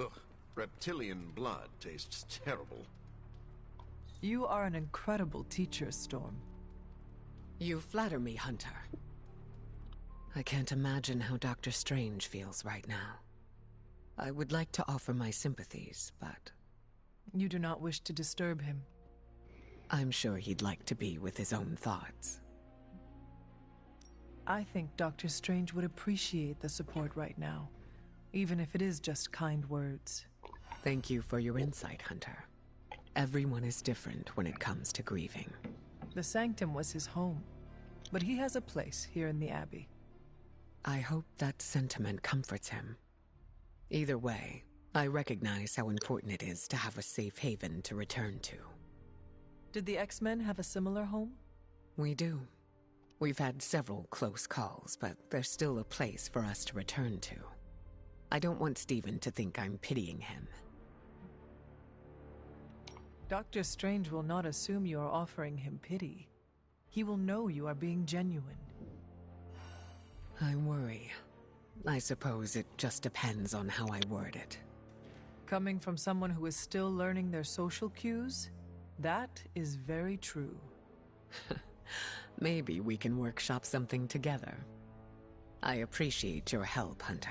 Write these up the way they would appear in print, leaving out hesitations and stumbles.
Ugh, reptilian blood tastes terrible. You are an incredible teacher, Storm. You flatter me, Hunter. I can't imagine how Dr. Strange feels right now. I would like to offer my sympathies, but... You do not wish to disturb him. I'm sure he'd like to be with his own thoughts. I think Dr. Strange would appreciate the support right now, even if it is just kind words. Thank you for your insight, Hunter. Everyone is different when it comes to grieving. The Sanctum was his home, but he has a place here in the Abbey. I hope that sentiment comforts him. Either way, I recognize how important it is to have a safe haven to return to. Did the X-Men have a similar home? We do. We've had several close calls, but there's still a place for us to return to. I don't want Stephen to think I'm pitying him. Dr. Strange will not assume you are offering him pity. He will know you are being genuine. I worry. I suppose it just depends on how I word it. Coming from someone who is still learning their social cues, that is very true. Maybe we can workshop something together. I appreciate your help, Hunter.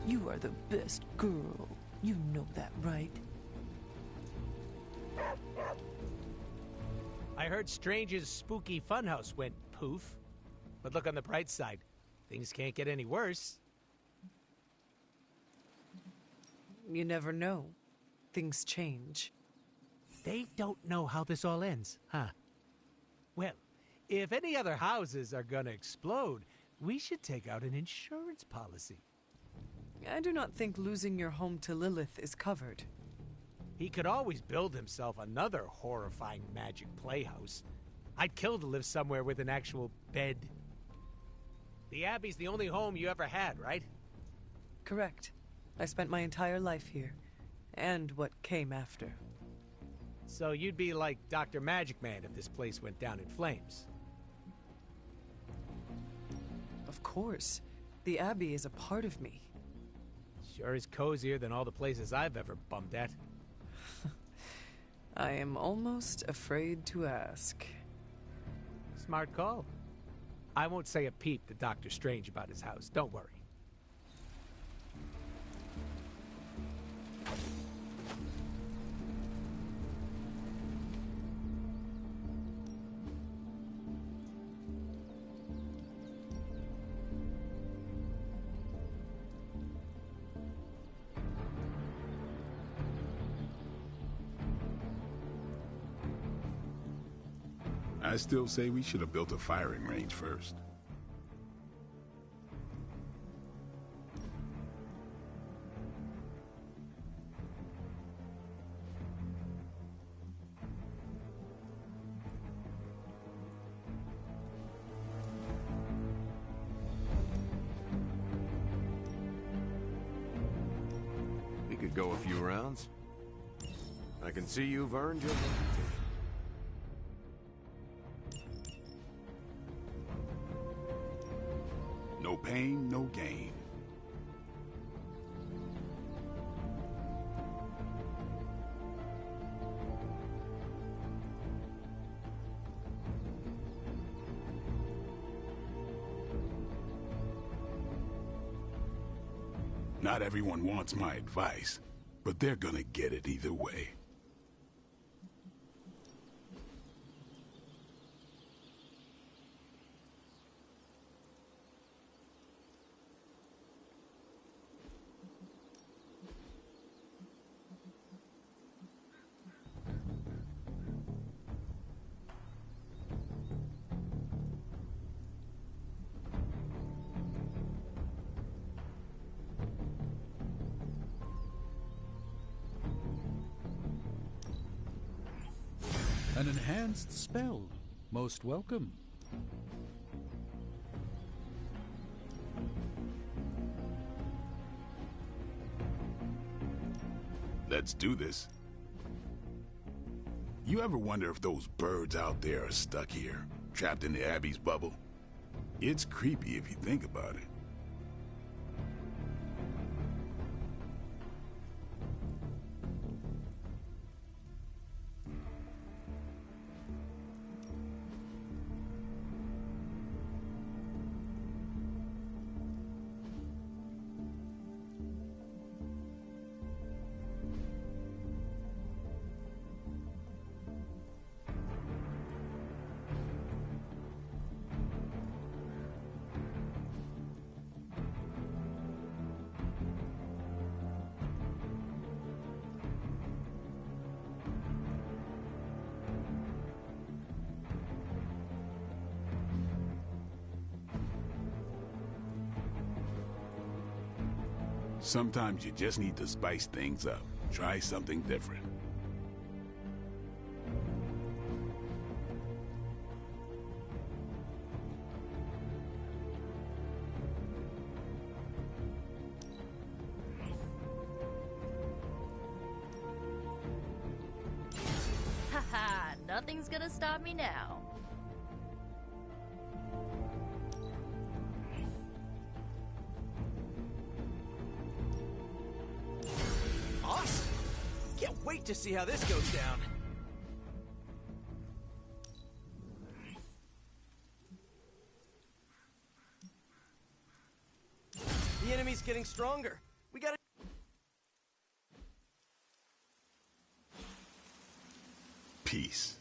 You are the best girl. You know that, right? I heard Strange's spooky funhouse went poof. But look on the bright side. Things can't get any worse. You never know. Things change. They don't know how this all ends, huh? Well, if any other houses are gonna explode, we should take out an insurance policy. I do not think losing your home to Lilith is covered. He could always build himself another horrifying magic playhouse. I'd kill to live somewhere with an actual bed. The Abbey's the only home you ever had, right? Correct. I spent my entire life here, and what came after. So you'd be like Dr. Magic Man if this place went down in flames. Of course. The Abbey is a part of me. Sure is cozier than all the places I've ever bummed at. I am almost afraid to ask. Smart call. I won't say a peep to Dr. Strange about his house, don't worry. I still say we should have built a firing range first. We could go a few rounds. I can see you've earned your reputation. No pain, no gain. Not everyone wants my advice, but they're gonna get it either way. An enhanced spell. Most welcome. Let's do this. You ever wonder if those birds out there are stuck here, trapped in the Abbey's bubble? It's creepy if you think about it. Sometimes you just need to spice things up. Try something different. Haha, nothing's gonna stop me now. Awesome! Can't wait to see how this goes down. The enemy's getting stronger. We gotta... Peace.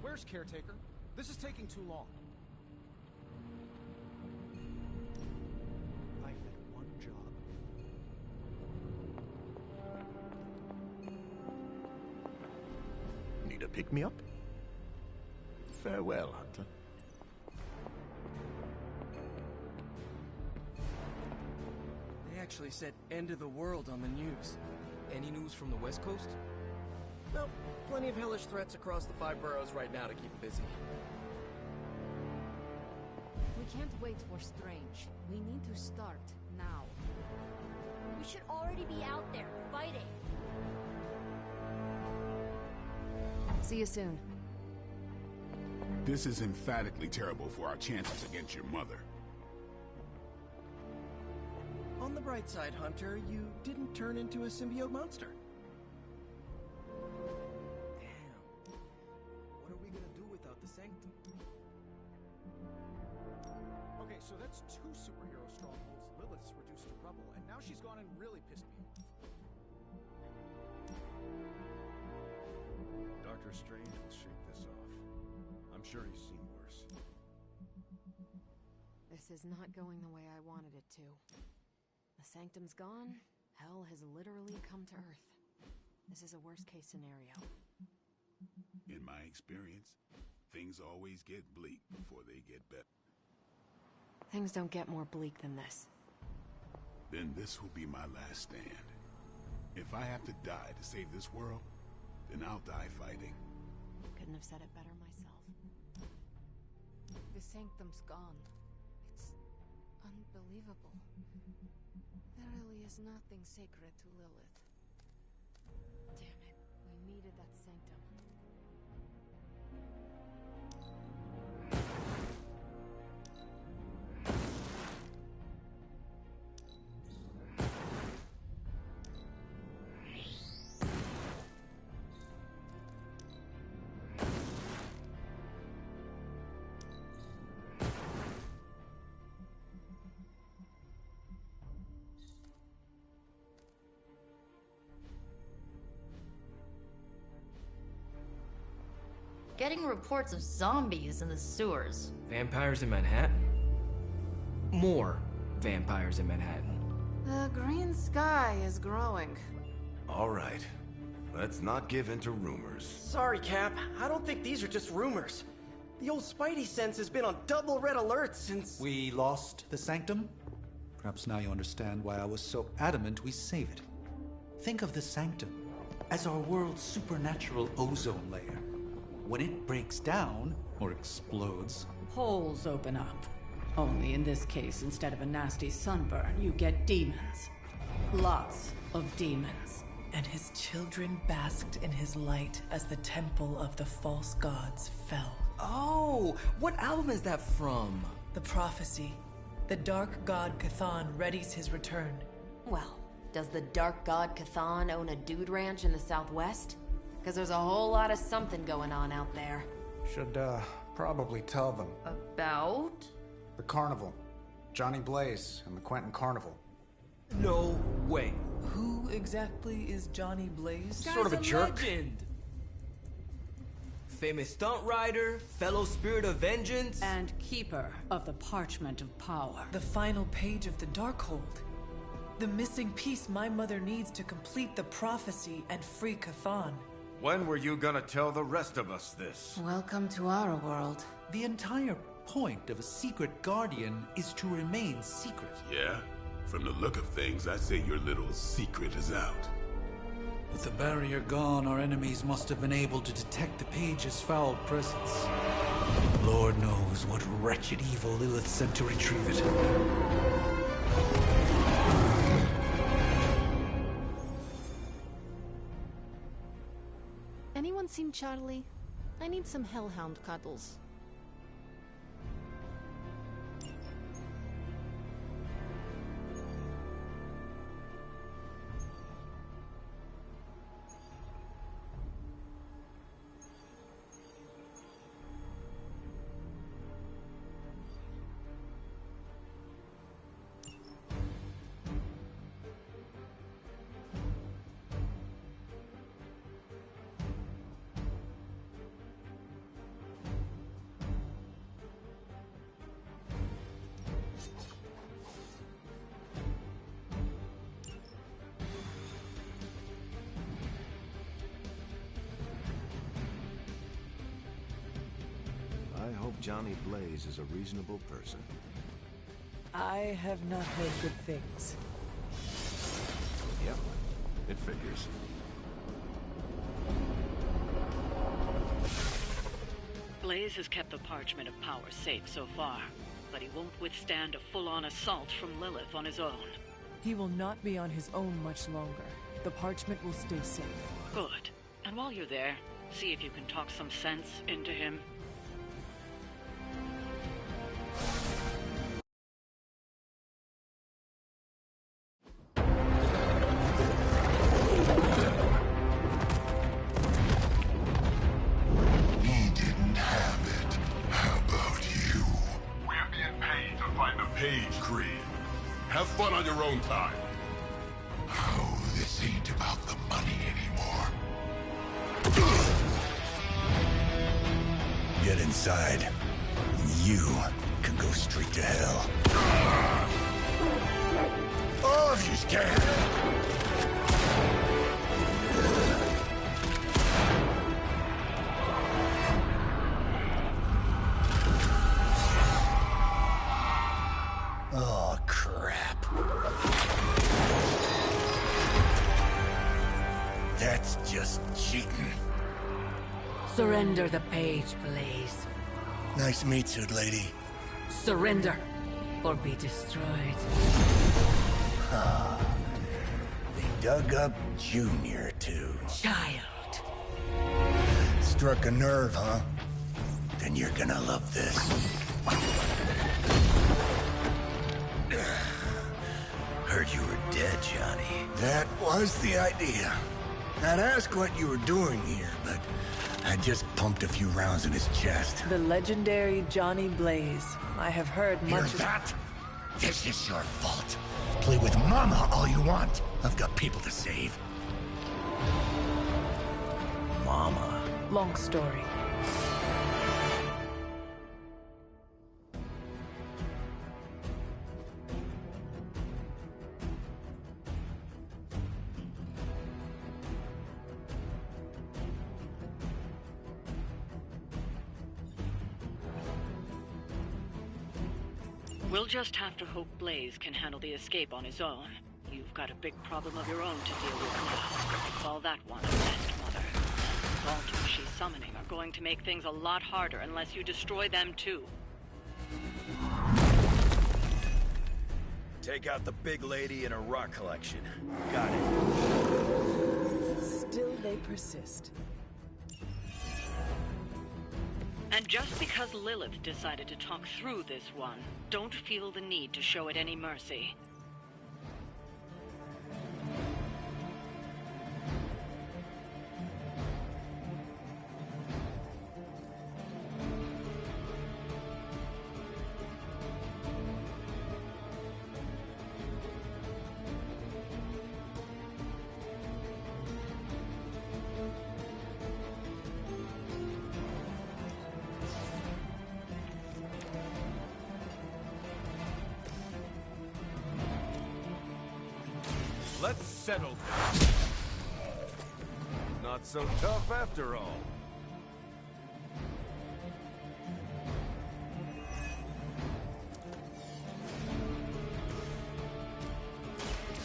Where's Caretaker? This is taking too long. I had one job. Need a pick-me-up? Farewell, Hunter. They actually said end of the world on the news. Any news from the West Coast? No, plenty of hellish threats across the 5 boroughs right now to keep busy. We can't wait for Strange. We need to start now. We should already be out there, fighting. See you soon. This is emphatically terrible for our chances against your mother. On the bright side, Hunter, you didn't turn into a symbiote monster. Damn. What are we gonna do without the Sanctum? Okay, so that's 2 superhero strongholds Lilith's reduced to rubble, and now she's gone and really pissed me off. Doctor Strange will shake this off. I'm sure he's seen worse. This is not going the way I wanted it to. The Sanctum's gone. Hell has literally come to Earth. This is a worst-case scenario. In my experience, things always get bleak before they get better. Things don't get more bleak than this. Then this will be my last stand. If I have to die to save this world, then I'll die fighting. Couldn't have said it better myself. The Sanctum's gone. It's unbelievable. There really is nothing sacred to Lilith. Damn it, we needed that Sanctum. getting reports of zombies in the sewers. Vampires in Manhattan? More vampires in Manhattan. The green sky is growing. All right. Let's not give in to rumors. Sorry, Cap. I don't think these are just rumors. The old Spidey sense has been on double red alert since... We lost the Sanctum? Perhaps now you understand why I was so adamant we save it. Think of the Sanctum as our world's supernatural ozone layer. When it breaks down, or explodes... Holes open up. Only in this case, instead of a nasty sunburn, you get demons. Lots of demons. And his children basked in his light as the temple of the false gods fell. Oh, what album is that from? The prophecy. The dark god Cthon readies his return. Well, does the dark god Cthon own a dude ranch in the southwest? Because there's a whole lot of something going on out there. Should, probably tell them. About? The carnival. Johnny Blaze and the Quentin Carnival. No way. Who exactly is Johnny Blaze? Sort of a jerk. Legend. Famous stunt rider, fellow spirit of vengeance, And keeper of the Parchment of Power. The final page of the Darkhold. The missing piece my mother needs to complete the prophecy and free Cthon. When were you gonna tell the rest of us this? Welcome to our world. The entire point of a secret guardian is to remain secret. Yeah? From the look of things, I'd say your little secret is out. With the barrier gone, our enemies must have been able to detect the page's foul presence. Lord knows what wretched evil Lilith sent to retrieve it. Anyone seen Charlie? I need some hellhound cuddles. I hope Johnny Blaze is a reasonable person. I have not heard good things. Yep, it figures. Blaze has kept the Parchment of Power safe so far, but he won't withstand a full-on assault from Lilith on his own. He will not be on his own much longer. The parchment will stay safe. Good. And while you're there, see if you can talk some sense into him. Have fun on your own time. Oh, this ain't about the money anymore. Get inside. You can go straight to hell. All of you can. Oh, crap. That's just cheating. Surrender the page, Blaze. Nice meat suit, lady. Surrender, or be destroyed. They dug up Junior, too. Child. Struck a nerve, huh? Then you're gonna love this. Heard you were dead, Johnny. That was the idea. I'd ask what you were doing here, but I just pumped a few rounds in his chest. The legendary Johnny Blaze. I have heard Hear much. that? This is your fault. Play with Mama all you want. I've got people to save. Mama. Long story. We'll just have to hope Blaze can handle the escape on his own. You've got a big problem of your own to deal with now. Call that one a nest mother. The altars she's summoning are going to make things a lot harder unless you destroy them too. Take out the big lady and her rock collection. Got it. Still they persist. And just because Lilith decided to talk through this one, don't feel the need to show it any mercy. Let's settle this. Not so tough after all.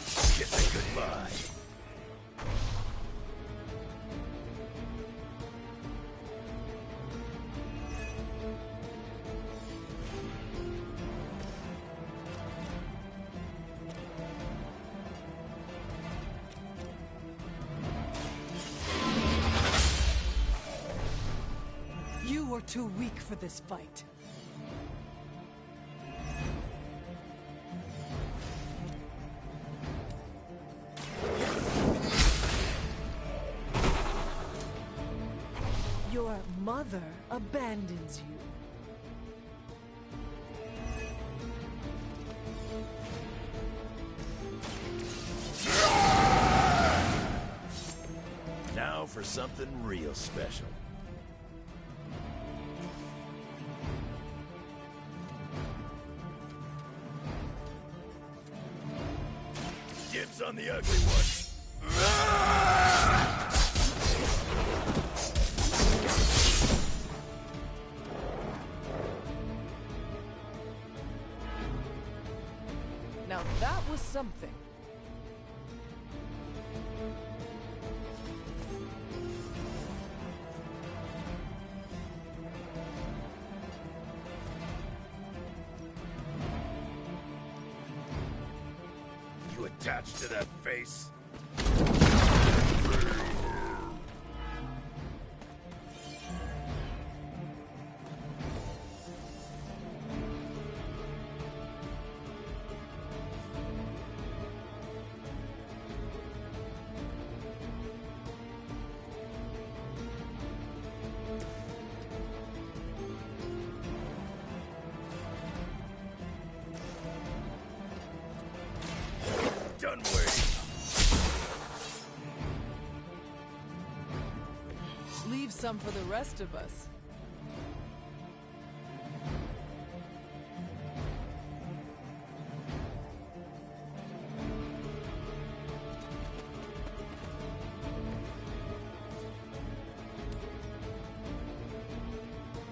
Kiss it goodbye. You are too weak for this fight. Your mother abandons you. Now for something real special. Dibs on the ugly one. Now that was something. You attached to that face? Done waiting. Leave some for the rest of us.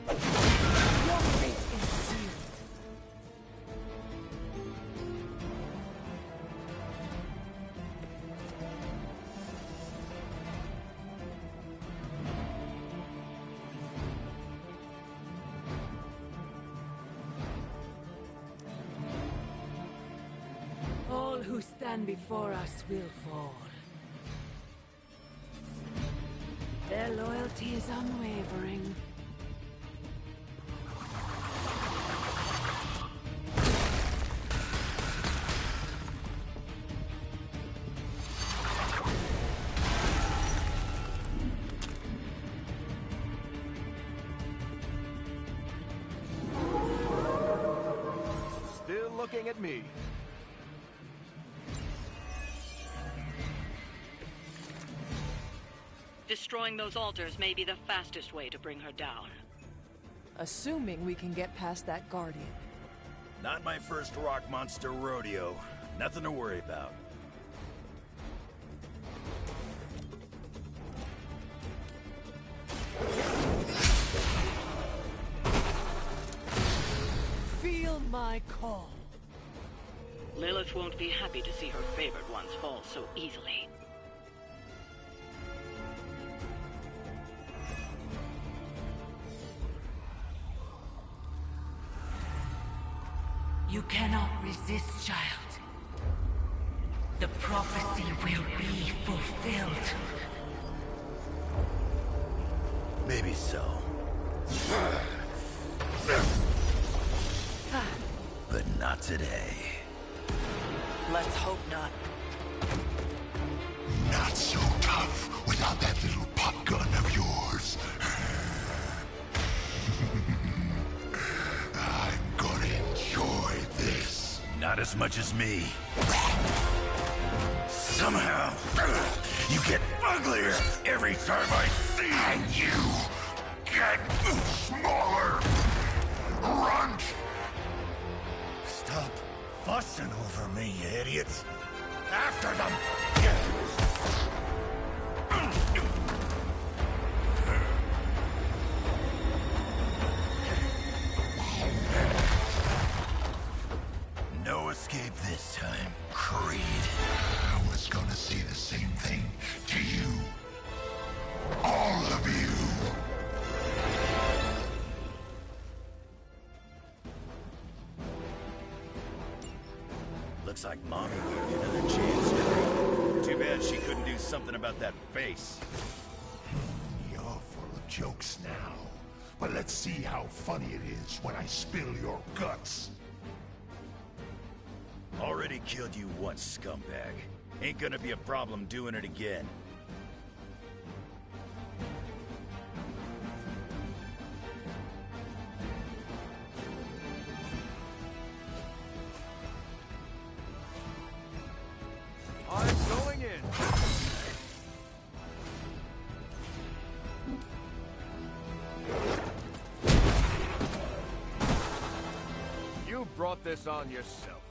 Your fate is sealed. All who stand before us will fall. Their loyalty is unwavering. Still looking at me. Destroying those altars may be the fastest way to bring her down. Assuming we can get past that guardian. Not my first rock monster rodeo. Nothing to worry about. Feel Feel my call. Lilith won't be happy to see her favored ones fall so easily. You cannot resist, child. The prophecy will be fulfilled. Maybe so. But not today. Let's hope not. Not so tough without that little pop gun of yours. I'm gonna enjoy this. Not as much as me. Somehow, you get uglier every time I see you. And you get smaller. Runt! Stop fussing over me, you idiots. After them! No escape this time, Creed. I was gonna say the same thing to you. All of you. Looks like Mommy gave you another chance. Too bad she couldn't do something about that face. You're full of jokes now. But let's see how funny it is when I spill your guts. Already killed you once, scumbag. Ain't gonna be a problem doing it again. I'm going in. You brought this on yourself.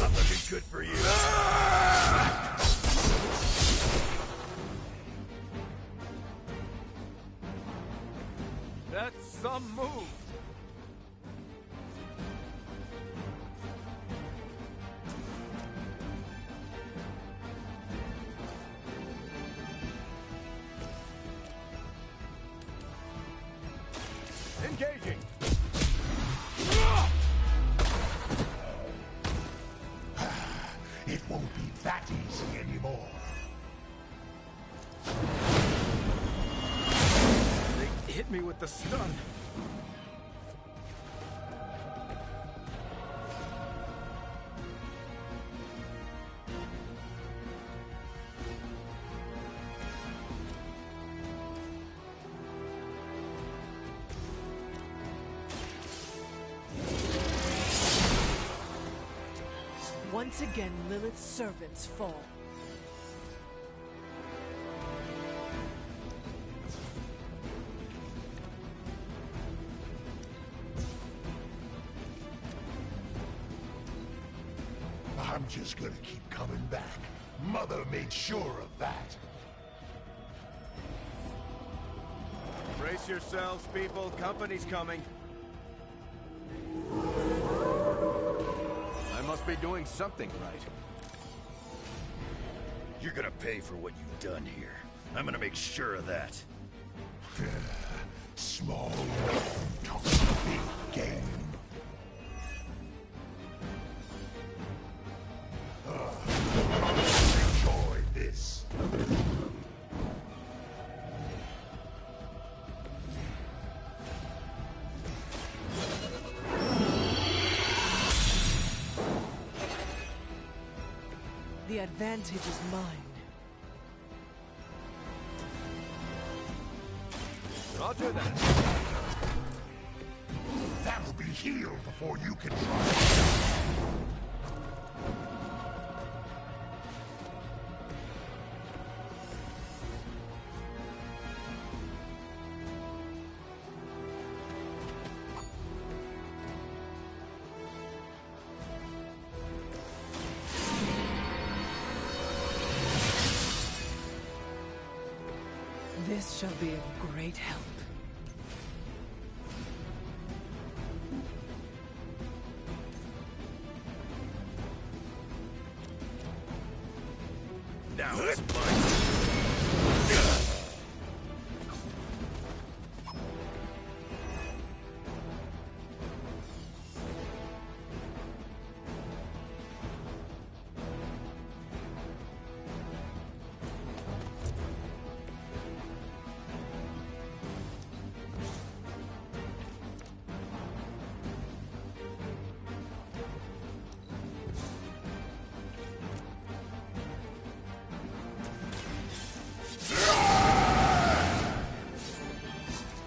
Not looking good for you. That's some move. Engaging. It won't be that easy anymore. They hit me with the stun. Once again, Lilith's servants fall. I'm just gonna keep coming back. Mother made sure of that. Brace yourselves, people. Company's coming. I must be doing something right. You're gonna pay for what you've done here. I'm gonna make sure of that. Small talk big game. Enjoy this. advantage is mine. Roger that. That'll be healed before you can try. This shall be of great help. Now it's mine.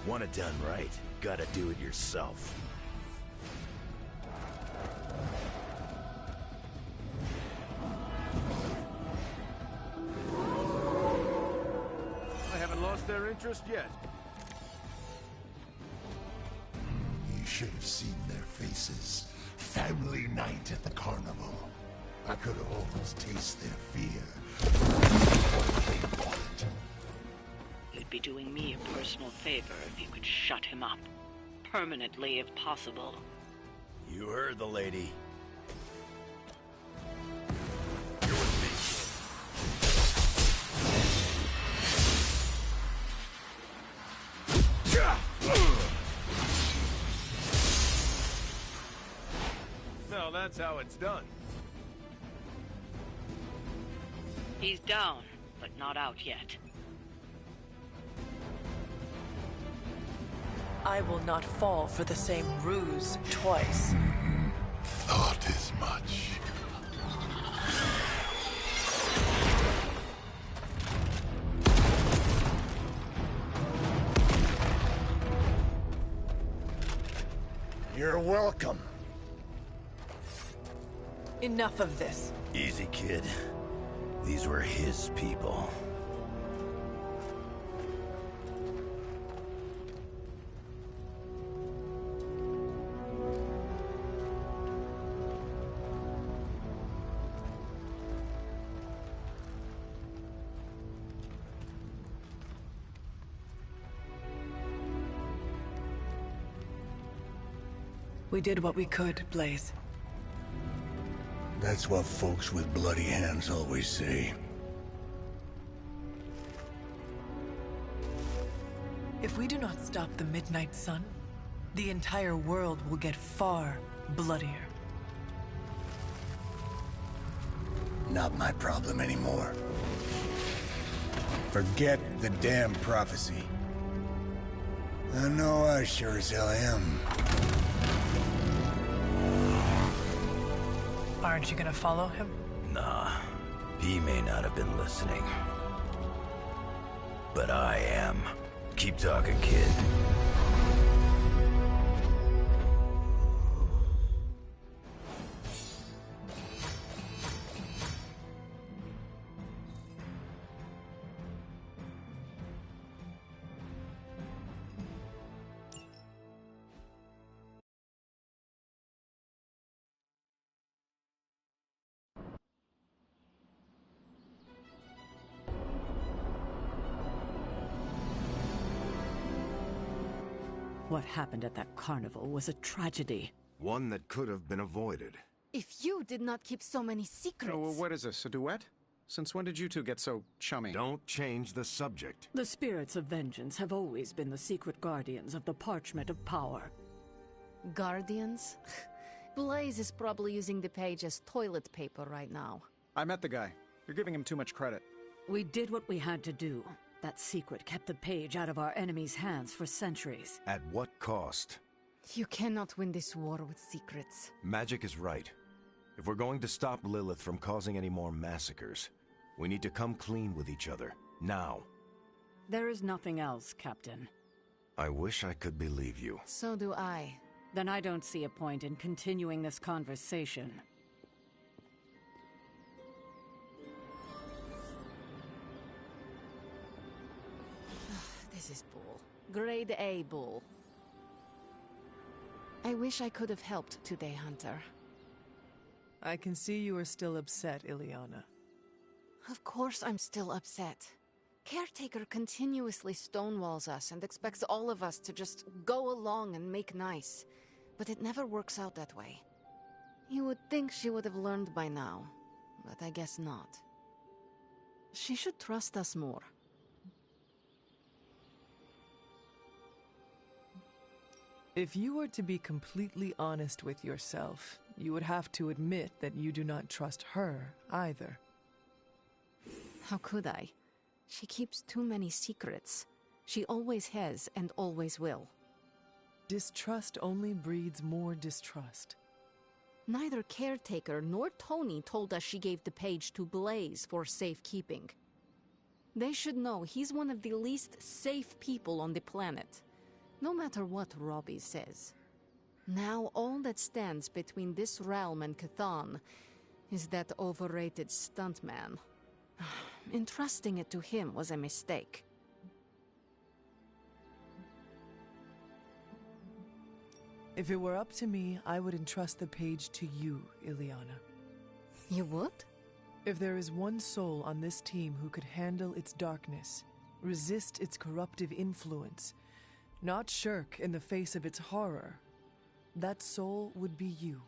Want it done right, gotta do it yourself. I haven't lost their interest yet. You should have seen their faces. Family night at the carnival. I could almost taste their fear. You'd be doing me a personal favor if you could shut him up. Permanently, if possible. You heard the lady. No, that's how it's done. He's down, but not out yet. I will not fall for the same ruse twice. Thought as much. You're welcome. Enough of this. Easy, kid. These were his people. We did what we could, Blaze. That's what folks with bloody hands always say. If we do not stop the Midnight Sun, the entire world will get far bloodier. Not my problem anymore. Forget the damn prophecy. I know I sure as hell am. Aren't you gonna follow him? Nah, he may not have been listening. But I am. Keep talking, kid. What happened at that carnival was a tragedy. One that could have been avoided. If you did not keep so many secrets... Oh, well, what is this, a duet? Since when did you two get so chummy? Don't change the subject. The spirits of vengeance have always been the secret guardians of the parchment of power. Guardians? Blaze is probably using the page as toilet paper right now. I met the guy. You're giving him too much credit. We did what we had to do. That secret kept the page out of our enemies' hands for centuries. At what cost? You cannot win this war with secrets. Magic is right. If we're going to stop Lilith from causing any more massacres, we need to come clean with each other, now. There is nothing else, Captain. I wish I could believe you. So do I. Then I don't see a point in continuing this conversation. This is bull. Grade A bull. I wish I could have helped today, Hunter. I can see you are still upset, Ileana. Of course I'm still upset. Caretaker continuously stonewalls us and expects all of us to just go along and make nice. But it never works out that way. You would think she would have learned by now, but I guess not. She should trust us more. If you were to be completely honest with yourself, you would have to admit that you do not trust her either. How could I? She keeps too many secrets. She always has and always will. Distrust only breeds more distrust. Neither Caretaker nor Tony told us she gave the page to Blaze for safekeeping. They should know he's one of the least safe people on the planet, no matter what Robbie says. Now all that stands between this realm and Cathan is that overrated stuntman. Entrusting it to him was a mistake. If it were up to me, I would entrust the page to you, Ileana. You would? If there is one soul on this team who could handle its darkness, resist its corruptive influence, not shirk in the face of its horror, that soul would be you.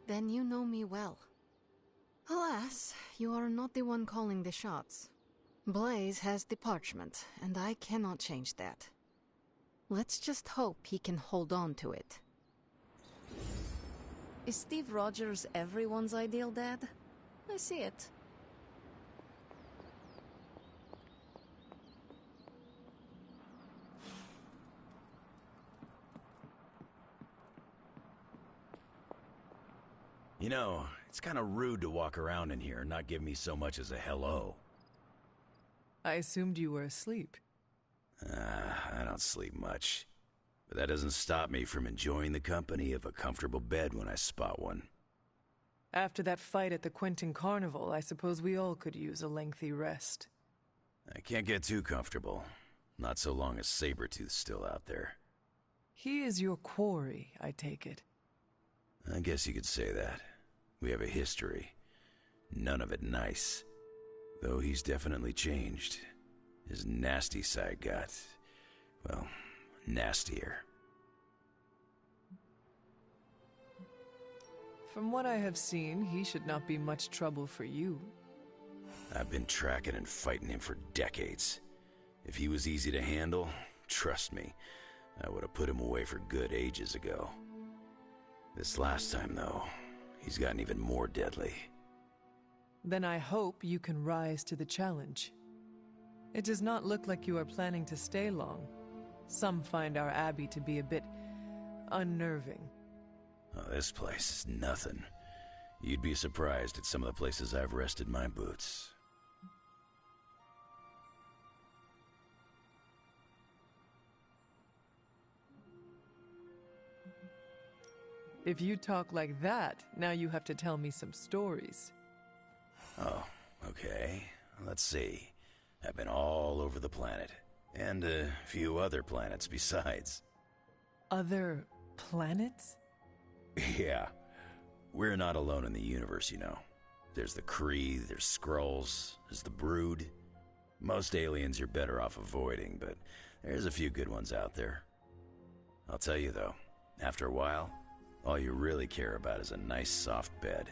Then you know me well. Alas, you are not the one calling the shots. Blaze has the parchment, and I cannot change that. Let's just hope he can hold on to it. Is Steve Rogers everyone's ideal dad? I see it. You know, it's kind of rude to walk around in here and not give me so much as a hello. I assumed you were asleep. I don't sleep much. But that doesn't stop me from enjoying the company of a comfortable bed when I spot one. After that fight at the Quentin Carnival, I suppose we all could use a lengthy rest. I can't get too comfortable. Not so long as Sabretooth's still out there. He is your quarry, I take it. I guess you could say that. We have a history. None of it nice. Though he's definitely changed. His nasty side got, well, nastier. From what I have seen, he should not be much trouble for you. I've been tracking and fighting him for decades. If he was easy to handle, trust me, I would have put him away for good ages ago. This last time, though, he's gotten even more deadly. Then I hope you can rise to the challenge. It does not look like you are planning to stay long. Some find our abbey to be a bit unnerving. Oh, this place is nothing. You'd be surprised at some of the places I've rested my boots. If you talk like that, now you have to tell me some stories. Oh, okay. Let's see. I've been all over the planet. And a few other planets besides. Other planets? Yeah. We're not alone in the universe, you know. There's the Kree, there's Skrulls, there's the Brood. Most aliens you're better off avoiding, but there's a few good ones out there. I'll tell you though, after a while, all you really care about is a nice soft bed.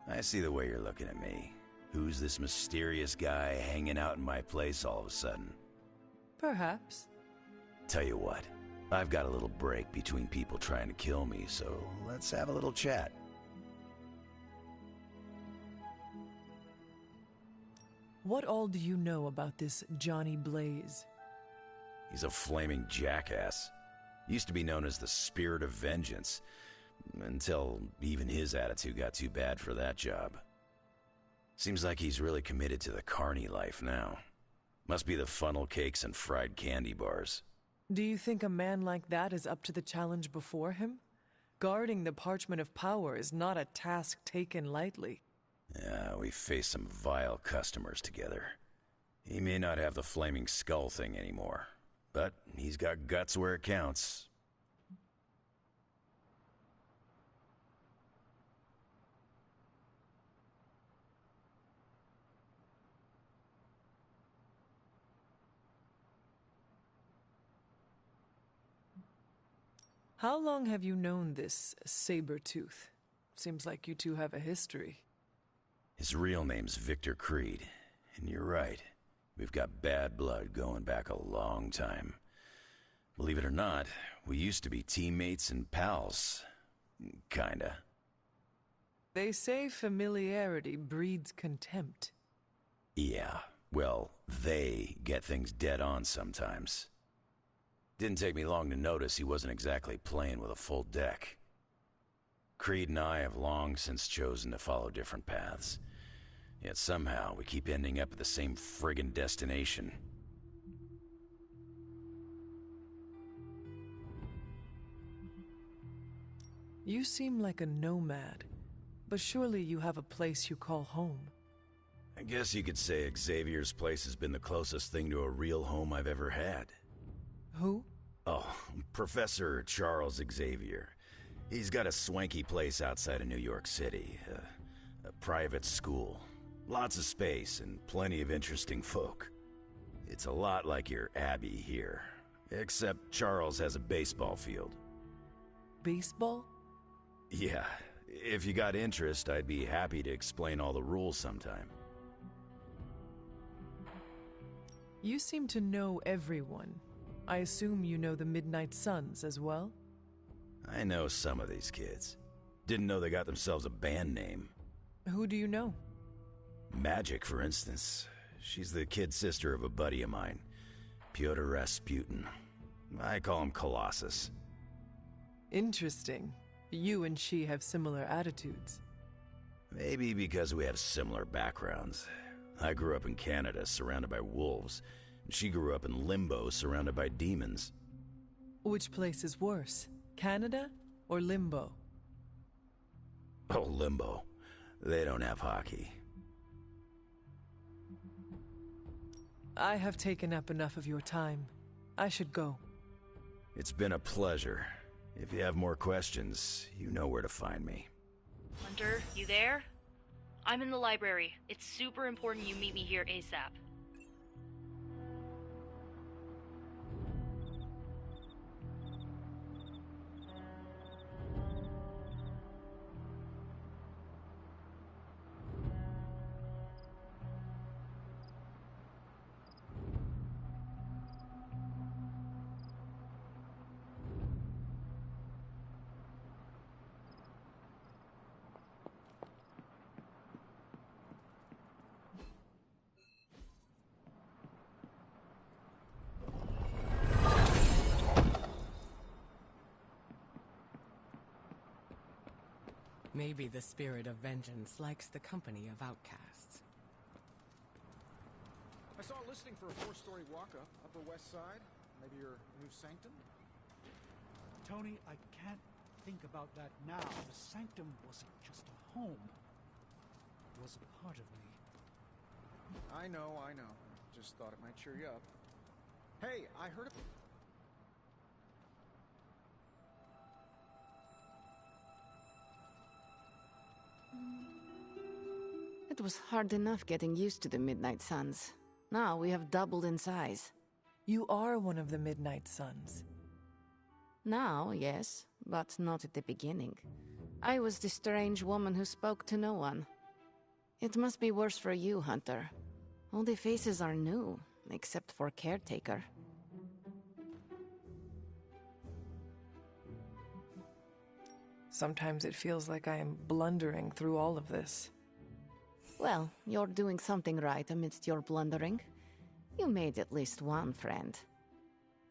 I see the way you're looking at me. Who's this mysterious guy hanging out in my place all of a sudden? Perhaps. Tell you what, I've got a little break between people trying to kill me, so let's have a little chat. What all do you know about this Johnny Blaze? He's a flaming jackass. Used to be known as the Spirit of Vengeance, Until even his attitude got too bad for that job. Seems like he's really committed to the carny life now. Must be the funnel cakes and fried candy bars. Do you think a man like that is up to the challenge before him? Guarding the Parchment of Power is not a task taken lightly. Yeah, we faced some vile customers together. He may not have the flaming skull thing anymore, but he's got guts where it counts. How long have you known this Sabertooth? Seems like you two have a history. His real name's Victor Creed, and you're right. We've got bad blood going back a long time. Believe it or not, we used to be teammates and pals. Kinda. They say familiarity breeds contempt. Yeah, well, they get things dead on sometimes. Didn't take me long to notice he wasn't exactly playing with a full deck. Creed and I have long since chosen to follow different paths. Yet somehow we keep ending up at the same friggin' destination. You seem like a nomad, but surely you have a place you call home. I guess you could say Xavier's place has been the closest thing to a real home I've ever had. Who? Oh, Professor Charles Xavier. He's got a swanky place outside of New York City. A private school. Lots of space and plenty of interesting folk. It's a lot like your Abbey here. Except Charles has a baseball field. Baseball? Yeah. If you got interest, I'd be happy to explain all the rules sometime. You seem to know everyone. I assume you know the Midnight Suns as well? I know some of these kids. Didn't know they got themselves a band name. Who do you know? Magic, for instance. She's the kid sister of a buddy of mine, Pyotr Rasputin. I call him Colossus. Interesting. You and she have similar attitudes. Maybe because we have similar backgrounds. I grew up in Canada, surrounded by wolves. She grew up in Limbo, surrounded by demons. Which place is worse, Canada or Limbo? Oh, Limbo. They don't have hockey. I have taken up enough of your time. I should go. It's been a pleasure. If you have more questions, you know where to find me. Hunter, you there? I'm in the library. It's super important you meet me here ASAP. Maybe the spirit of vengeance likes the company of outcasts. I saw a listing for a 4-story walk-up, Upper West Side. Maybe your new Sanctum? Tony, I can't think about that now. The Sanctum wasn't just a home. It was a part of me. I know. Just thought it might cheer you up. Hey, I heard of... It was hard enough getting used to the Midnight Suns. Now we have doubled in size. You are one of the Midnight Suns. Now, yes, but not at the beginning. I was the strange woman who spoke to no one. It must be worse for you, Hunter. All the faces are new, except for Caretaker. Sometimes it feels like I am blundering through all of this. Well, you're doing something right amidst your blundering. You made at least one friend.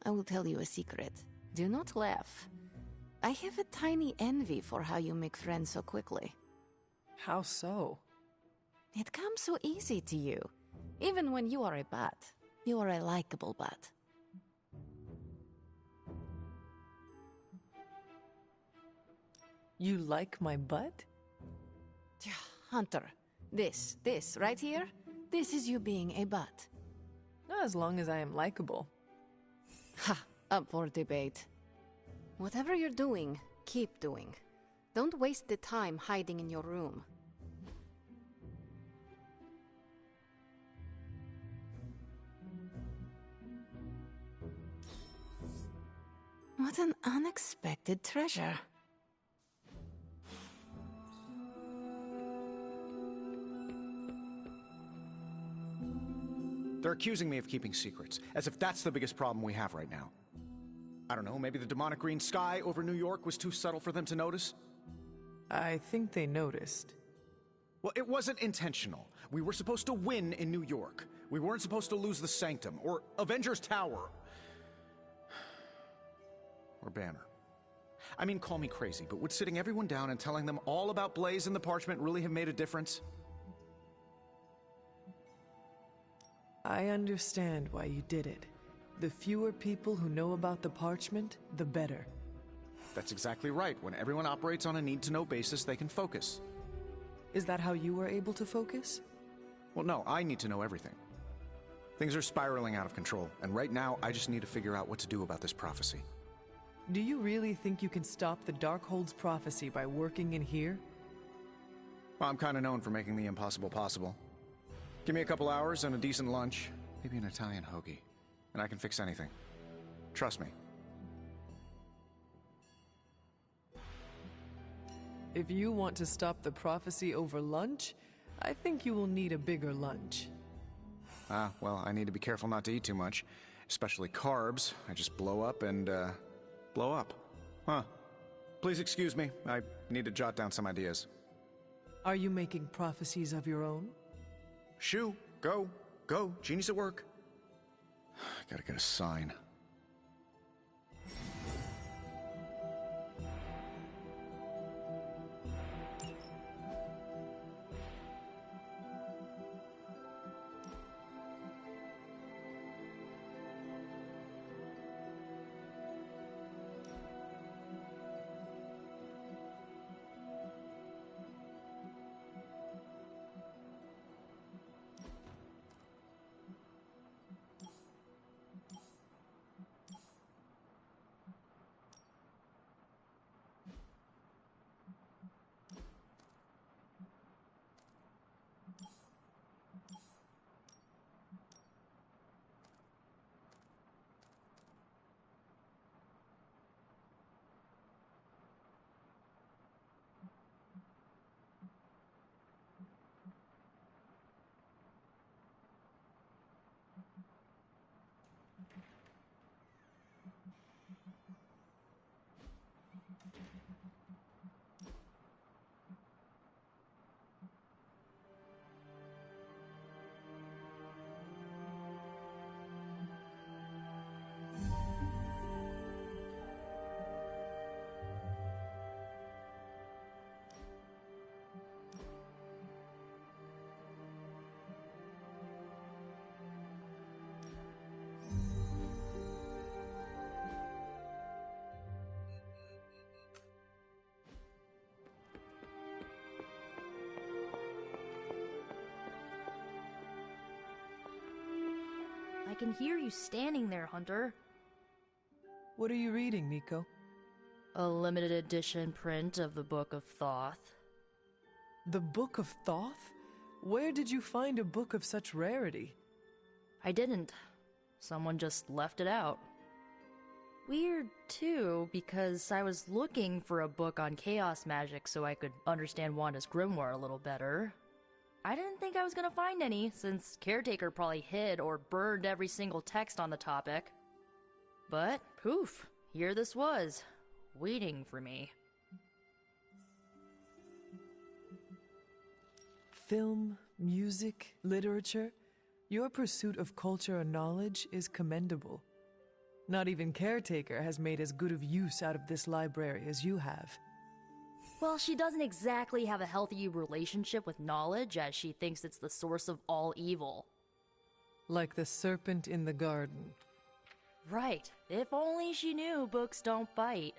I will tell you a secret. Do not laugh. I have a tiny envy for how you make friends so quickly. How so? It comes so easy to you. Even when you are a bat. You are a likable bat. You like my butt? Hunter, this right here, this is you being a bat. As long as I am likable. Ha! Up for debate. Whatever you're doing, keep doing. Don't waste the time hiding in your room. What an unexpected treasure. They're accusing me of keeping secrets, as if that's the biggest problem we have right now. I don't know, maybe the demonic green sky over New York was too subtle for them to notice? I think they noticed. Well, it wasn't intentional. We were supposed to win in New York. We weren't supposed to lose the Sanctum, or Avengers Tower. Or Banner. I mean, call me crazy, but would sitting everyone down and telling them all about Blaze and the parchment really have made a difference? I understand why you did it. The fewer people who know about the parchment, the better. That's exactly right. When everyone operates on a need-to-know basis, they can focus. Is that how you were able to focus? Well, no, I need to know everything. Things are spiraling out of control, and right now, I just need to figure out what to do about this prophecy. Do you really think you can stop the Darkhold's prophecy by working in here? Well, I'm kind of known for making the impossible possible. Give me a couple hours and a decent lunch, maybe an Italian hoagie, and I can fix anything. Trust me. If you want to stop the prophecy over lunch, I think you will need a bigger lunch. Well, I need to be careful not to eat too much, especially carbs. I just blow up and, blow up. Huh. Please excuse me. I need to jot down some ideas. Are you making prophecies of your own? Shoo, go, Genie's at work. Gotta get a sign. I can hear you standing there, Hunter. What are you reading, Nico? A limited edition print of the Book of Thoth. The Book of Thoth? Where did you find a book of such rarity? I didn't. Someone just left it out. Weird, too, because I was looking for a book on chaos magic so I could understand Wanda's grimoire a little better. I didn't think I was gonna find any, since Caretaker probably hid or burned every single text on the topic. But, poof, here this was, waiting for me. Film, music, literature, your pursuit of culture and knowledge is commendable. Not even Caretaker has made as good of use out of this library as you have. Well, she doesn't exactly have a healthy relationship with knowledge, as she thinks it's the source of all evil. Like the serpent in the garden. Right. If only she knew books don't bite.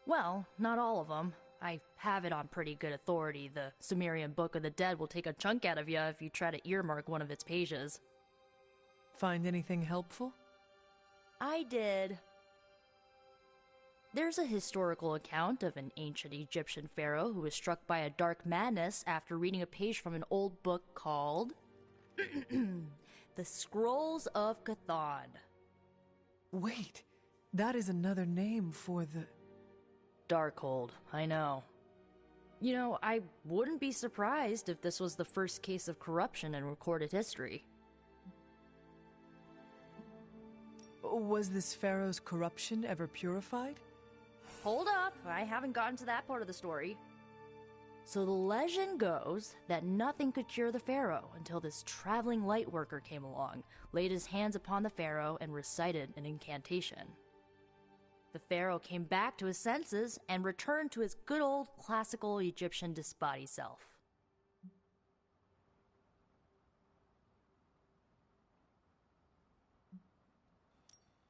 Well, not all of them. I have it on pretty good authority. The Sumerian Book of the Dead will take a chunk out of you if you try to earmark one of its pages. Find anything helpful? I did. There's a historical account of an ancient Egyptian pharaoh who was struck by a dark madness after reading a page from an old book called The Scrolls of Chthon. Wait, that is another name for the... Darkhold, I know. You know, I wouldn't be surprised if this was the first case of corruption in recorded history. Was this pharaoh's corruption ever purified? Hold up, I haven't gotten to that part of the story. So the legend goes that nothing could cure the pharaoh until this traveling light worker came along, laid his hands upon the pharaoh, and recited an incantation. The pharaoh came back to his senses and returned to his good old classical Egyptian disbody self.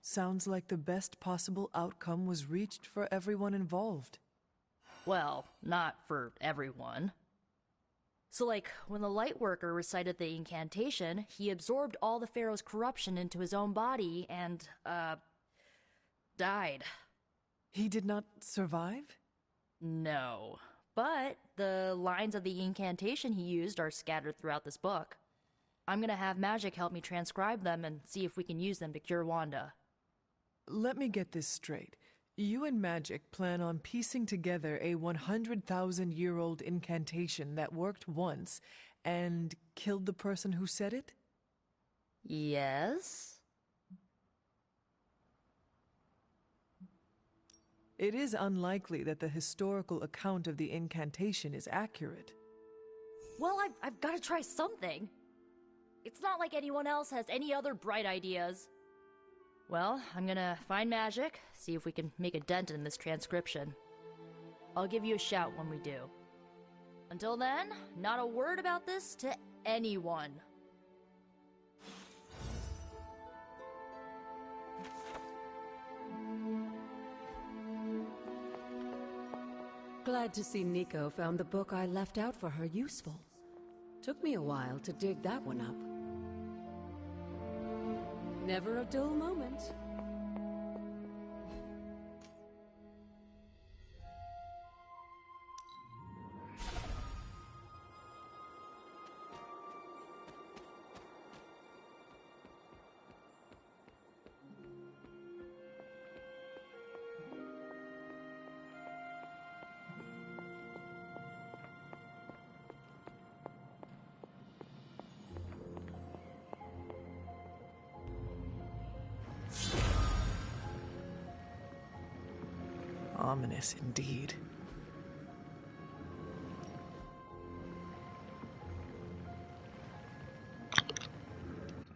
Sounds like the best possible outcome was reached for everyone involved. Well, not for everyone. So when the Lightworker recited the incantation, he absorbed all the pharaoh's corruption into his own body and, died. He did not survive? No. But the lines of the incantation he used are scattered throughout this book. I'm gonna have Magic help me transcribe them and see if we can use them to cure Wanda. Let me get this straight. You and Magic plan on piecing together a 100,000-year-old incantation that worked once and killed the person who said it? Yes? It is unlikely that the historical account of the incantation is accurate. Well, I've got to try something. It's not like anyone else has any other bright ideas. Well, I'm gonna find Magic, see if we can make a dent in this transcription. I'll give you a shout when we do. Until then, not a word about this to anyone. Glad to see Nico found the book I left out for her useful. Took me a while to dig that one up. Never a dull moment. Ominous indeed.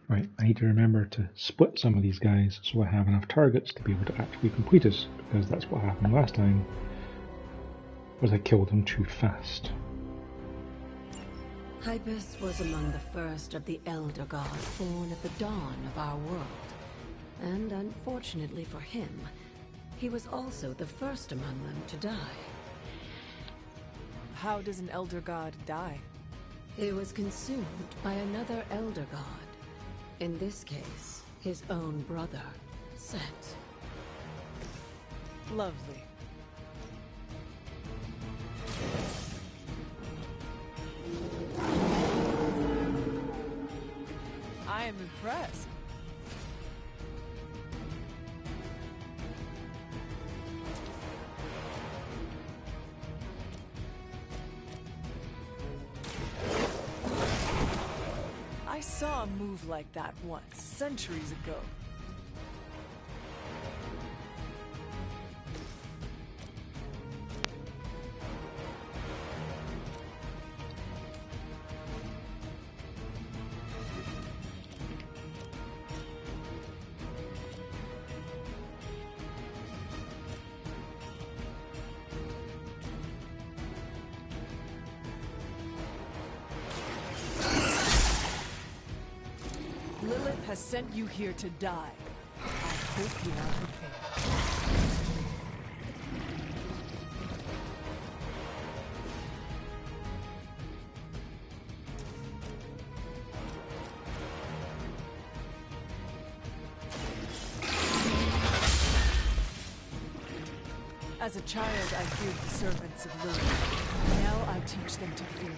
Right, I need to remember to split some of these guys so I have enough targets to be able to actually complete it, because that's what happened last time, was I killed them too fast. Hypus was among the first of the Elder Gods born at the dawn of our world. And unfortunately for him, he was also the first among them to die. How does an Elder God die? He was consumed by another Elder God. In this case, his own brother, Set. Lovely. I am impressed. I saw a move like that once, centuries ago. Lilith has sent you here to die. I hope you are prepared. As a child, I feared the servants of Lilith. Now I teach them to fear me.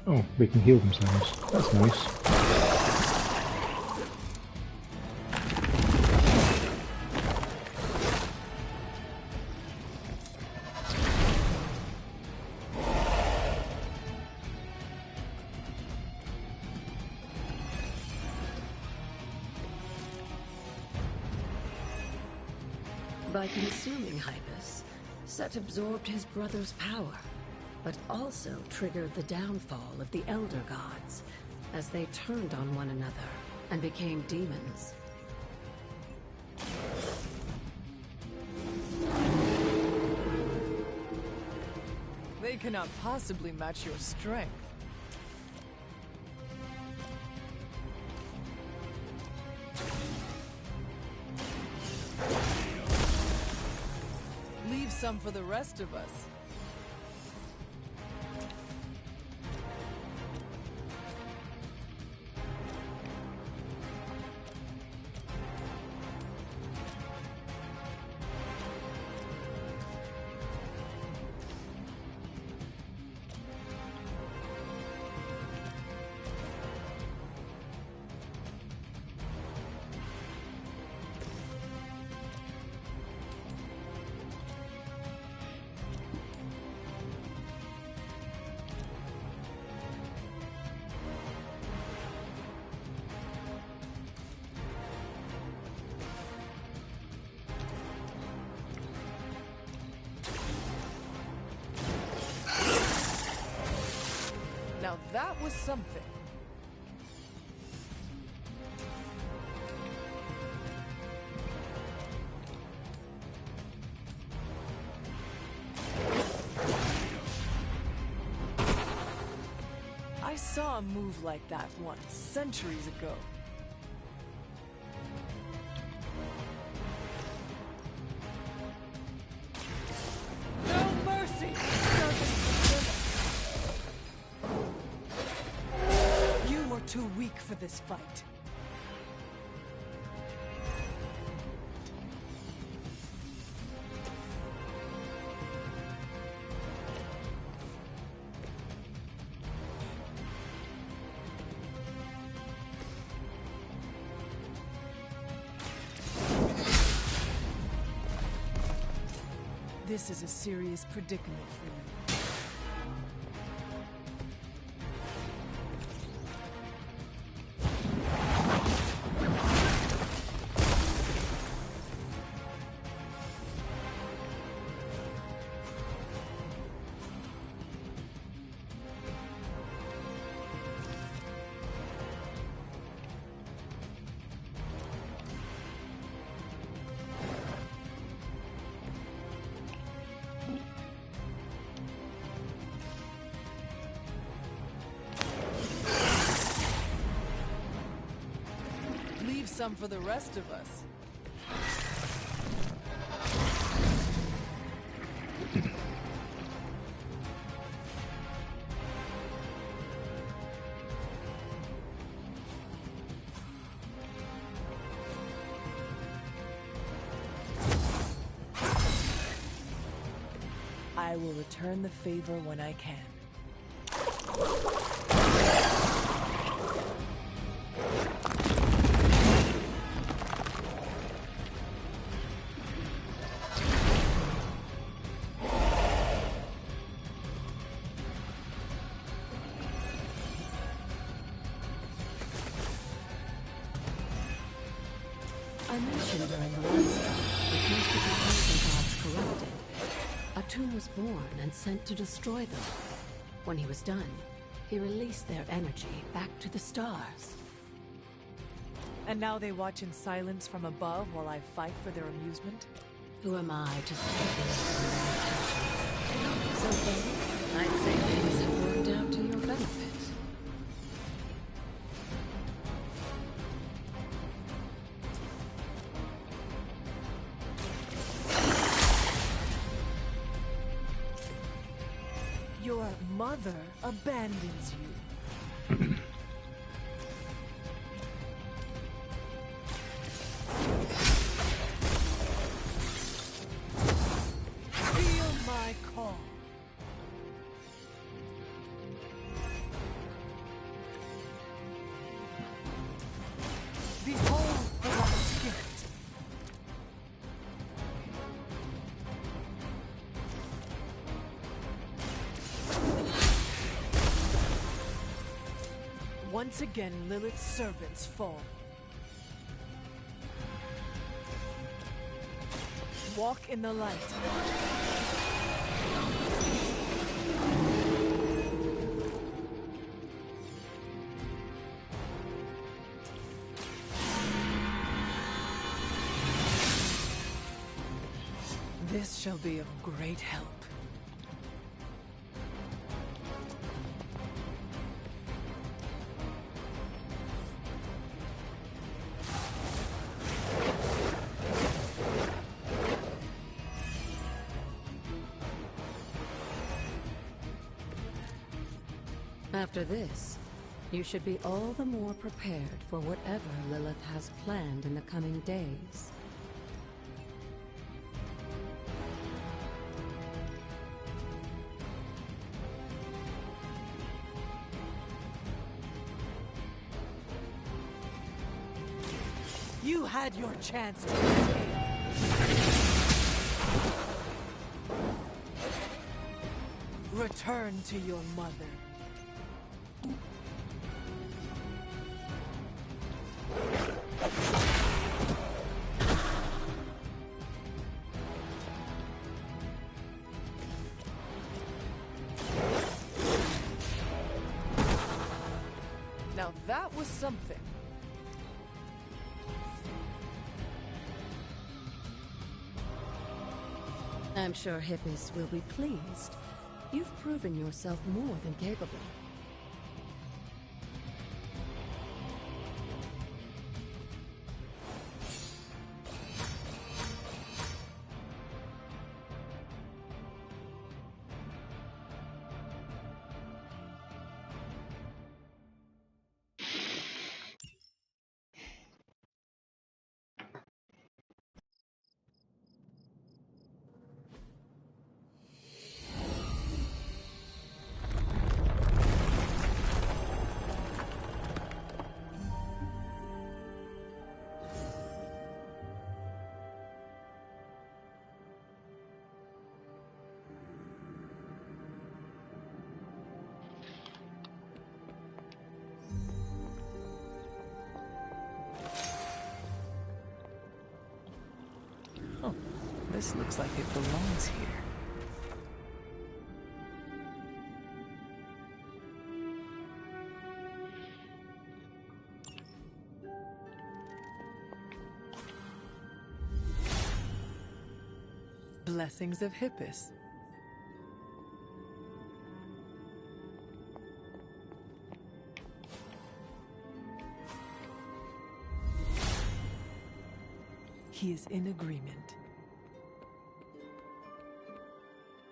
Oh, they can heal themselves. That's nice. By consuming Hypus, Set absorbed his brother's power, but also triggered the downfall of the Elder Gods as they turned on one another and became demons. They cannot possibly match your strength. Leave some for the rest of us. Now that was something. I saw a move like that once, centuries ago. No mercy! You are too weak for this fight. This is a serious predicament for you. leave some for the rest of us. I will return the favor when I can. I mentioned during the last time, it used to be elder gods corrupted. A tomb was born and sent to destroy them. When he was done, he released their energy back to the stars. And now they watch in silence from above while I fight for their amusement? Who am I to step in from their intentions? So then, I'd say things have worked out to your benefit. Your mother abandons you. Feel my call. Behold the last gift. Once again, Lilith's servants fall. Walk in the light. This shall be of great help. After this, you should be all the more prepared for whatever Lilith has planned in the coming days. You had your chance to escape. Return to your mother. Now that was something. I'm sure Hippis will be pleased. You've proven yourself more than capable. Oh, this looks like it belongs here. Blessings of Hippis. He is in agreement.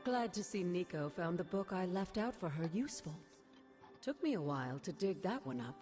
Glad to see Nico found the book I left out for her useful. Took me a while to dig that one up.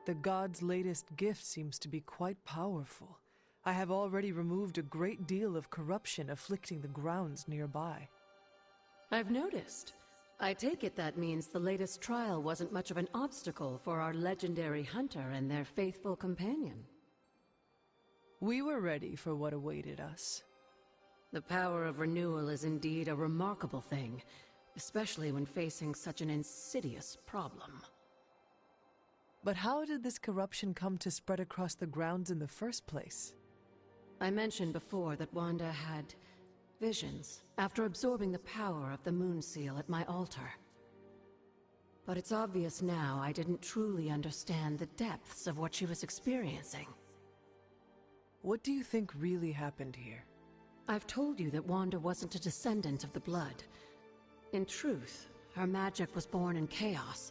The god's latest gift seems to be quite powerful. I have already removed a great deal of corruption afflicting the grounds nearby. I've noticed. I take it that means the latest trial wasn't much of an obstacle for our legendary hunter and their faithful companion. We were ready for what awaited us. The power of renewal is indeed a remarkable thing, especially when facing such an insidious problem. But how did this corruption come to spread across the grounds in the first place? I mentioned before that Wanda had visions after absorbing the power of the moon seal at my altar. But it's obvious now I didn't truly understand the depths of what she was experiencing. What do you think really happened here? I've told you that Wanda wasn't a descendant of the blood. In truth, her magic was born in chaos,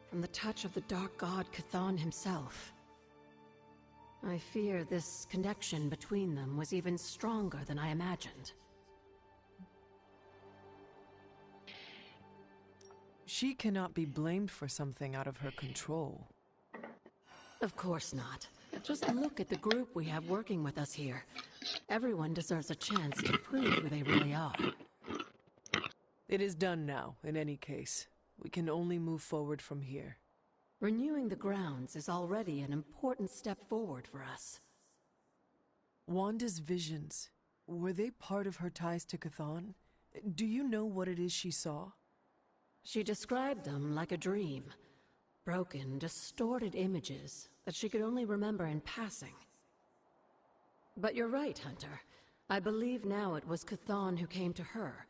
from the touch of the dark god Chthon himself. I fear this connection between them was even stronger than I imagined. She cannot be blamed for something out of her control. Of course not. Just look at the group we have working with us here. Everyone deserves a chance to prove who they really are. It is done now, in any case. We can only move forward from here. Renewing the grounds is already an important step forward for us. Wanda's visions, were they part of her ties to Chthon? Do you know what it is she saw? She described them like a dream. Broken, distorted images that she could only remember in passing. But you're right, Hunter. I believe now it was Chthon who came to her,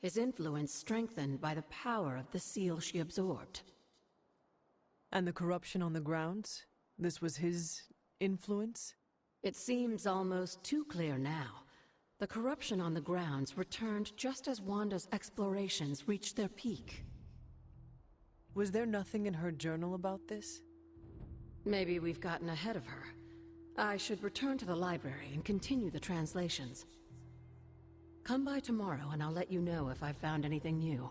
his influence strengthened by the power of the seal she absorbed. And the corruption on the grounds? This was his influence? It seems almost too clear now. The corruption on the grounds returned just as Wanda's explorations reached their peak. Was there nothing in her journal about this? Maybe we've gotten ahead of her. I should return to the library and continue the translations. Come by tomorrow and I'll let you know if I've found anything new.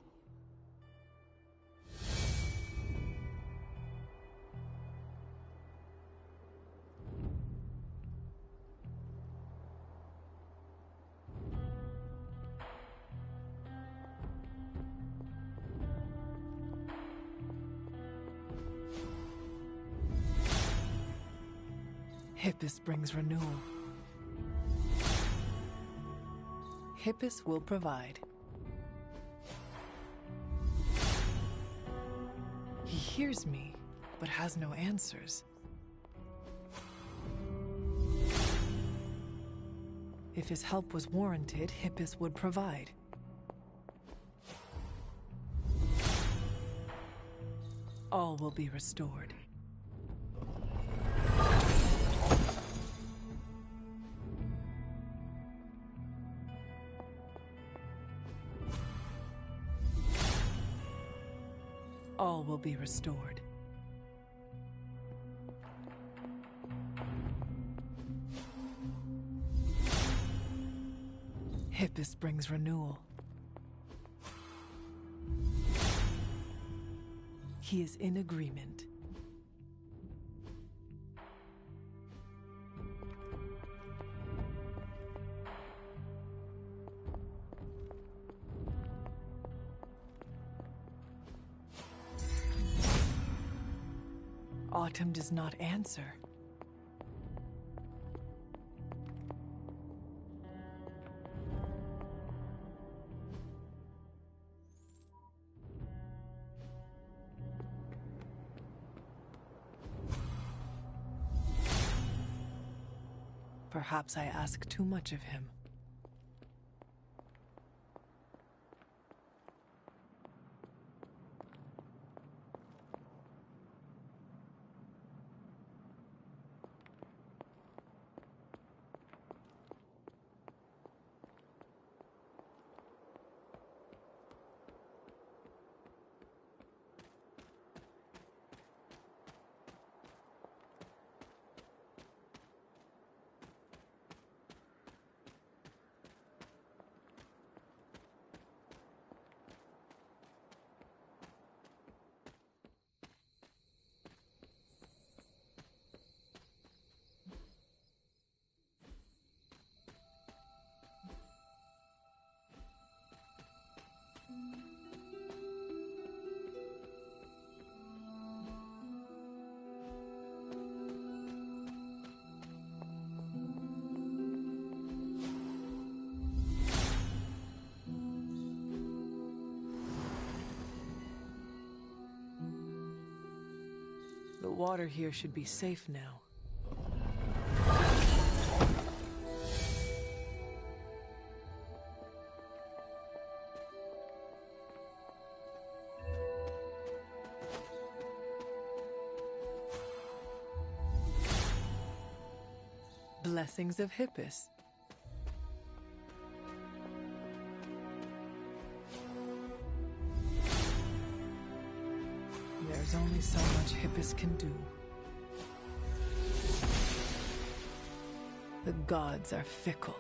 Hippus brings renewal. Hippus will provide. He hears me, but has no answers. If his help was warranted, Hippus would provide. All will be restored. All will be restored. Hippus brings renewal. He is in agreement. Autumn does not answer. Perhaps I ask too much of him. water here should be safe now. Blessings of Hippus. There's only so much Hippus can do. The gods are fickle.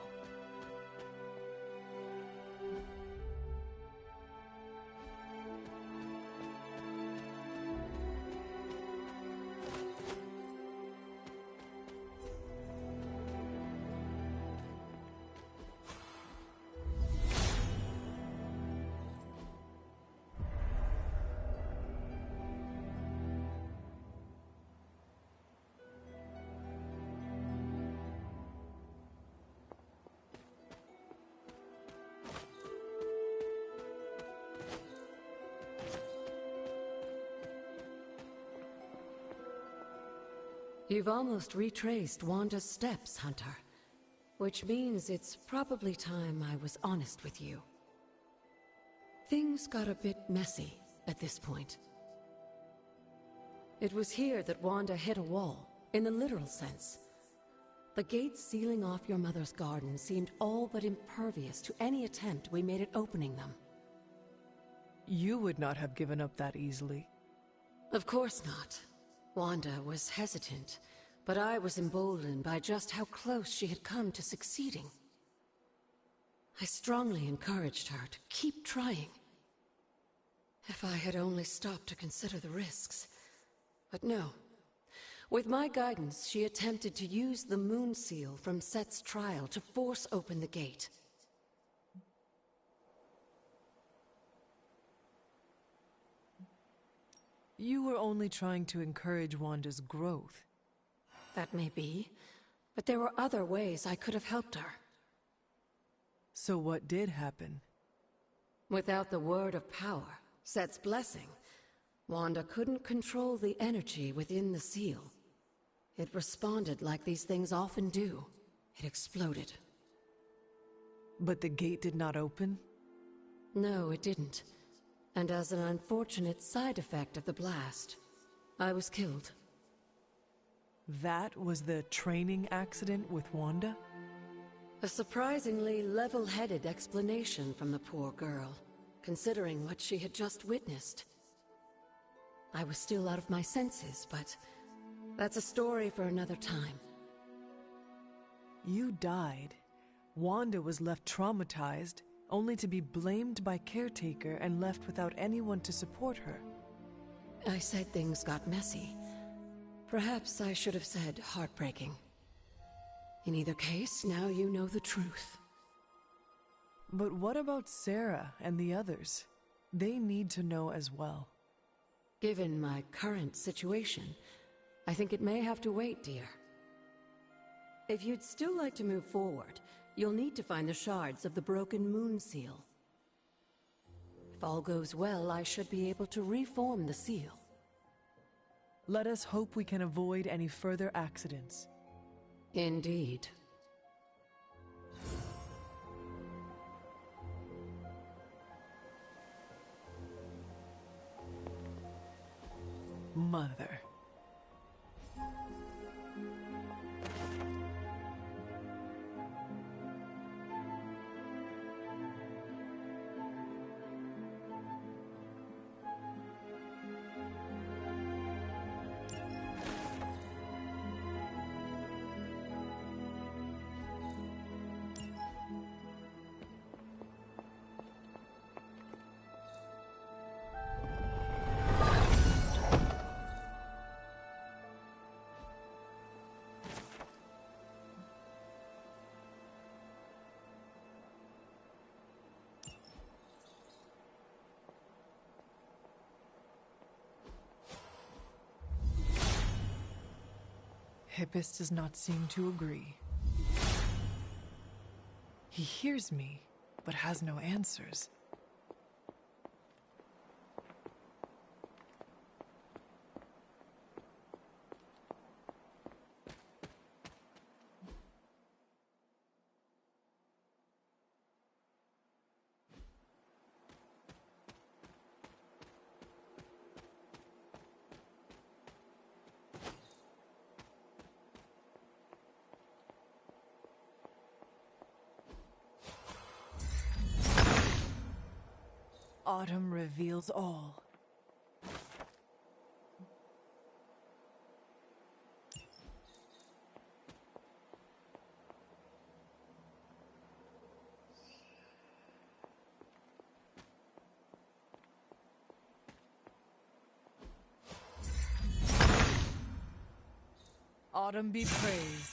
You've almost retraced Wanda's steps, Hunter. Which means it's probably time I was honest with you. Things got a bit messy at this point. It was here that Wanda hit a wall, in the literal sense. The gates sealing off your mother's garden seemed all but impervious to any attempt we made at opening them. You would not have given up that easily. Of course not. Wanda was hesitant, but I was emboldened by just how close she had come to succeeding. I strongly encouraged her to keep trying. If I had only stopped to consider the risks. But no. With my guidance, she attempted to use the moon seal from Set's trial to force open the gate. You were only trying to encourage Wanda's growth. That may be, but there were other ways I could have helped her. So what did happen? Without the word of power, Set's blessing, Wanda couldn't control the energy within the seal. It responded like these things often do. It exploded. But the gate did not open? No, it didn't. And as an unfortunate side effect of the blast, I was killed. That was the training accident with Wanda? A surprisingly level-headed explanation from the poor girl, considering what she had just witnessed. I was still out of my senses, but that's a story for another time. You died. Wanda was left traumatized, only to be blamed by Caretaker and left without anyone to support her. I said things got messy. Perhaps I should have said heartbreaking. In either case, now you know the truth. But what about Sarah and the others? They need to know as well. Given my current situation, I think it may have to wait, dear. If you'd still like to move forward, you'll need to find the shards of the broken moon seal. If all goes well, I should be able to reform the seal. Let us hope we can avoid any further accidents. Indeed. Mother. Hippus does not seem to agree. He hears me, but has no answers. Autumn reveals all. Autumn be praised.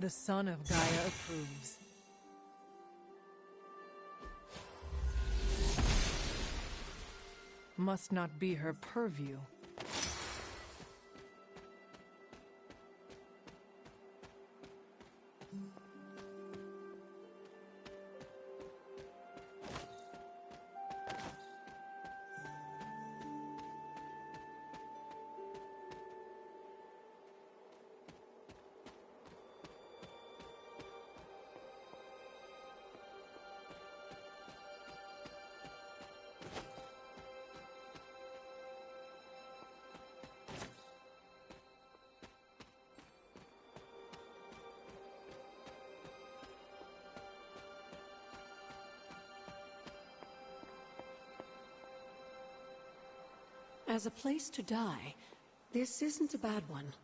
The son of Gaia approves. Must not be her purview. As a place to die, this isn't a bad one.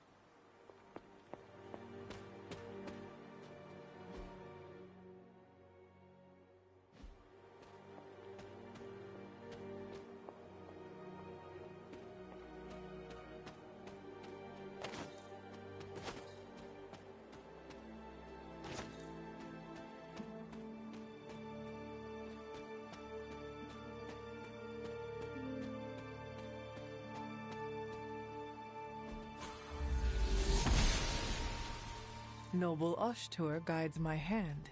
Noble Ushtur guides my hand.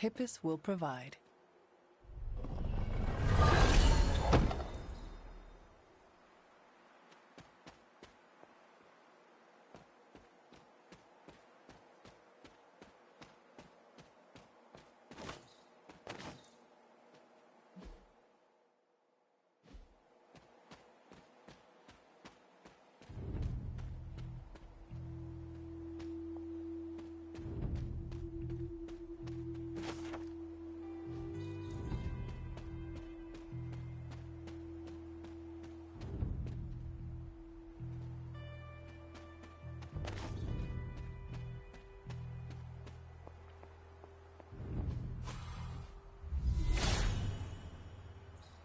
Hippus will provide.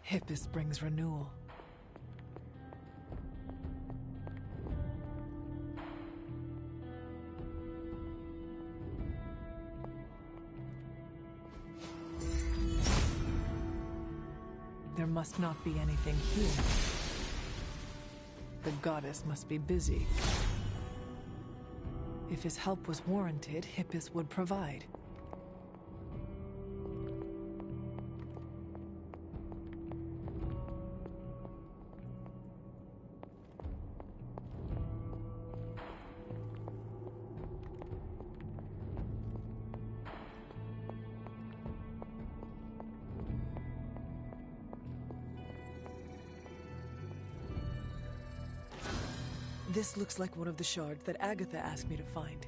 Hippus brings renewal. There must not be anything here. The goddess must be busy. If his help was warranted, Hippus would provide. This looks like one of the shards that Agatha asked me to find.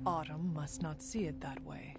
Autumn must not see it that way.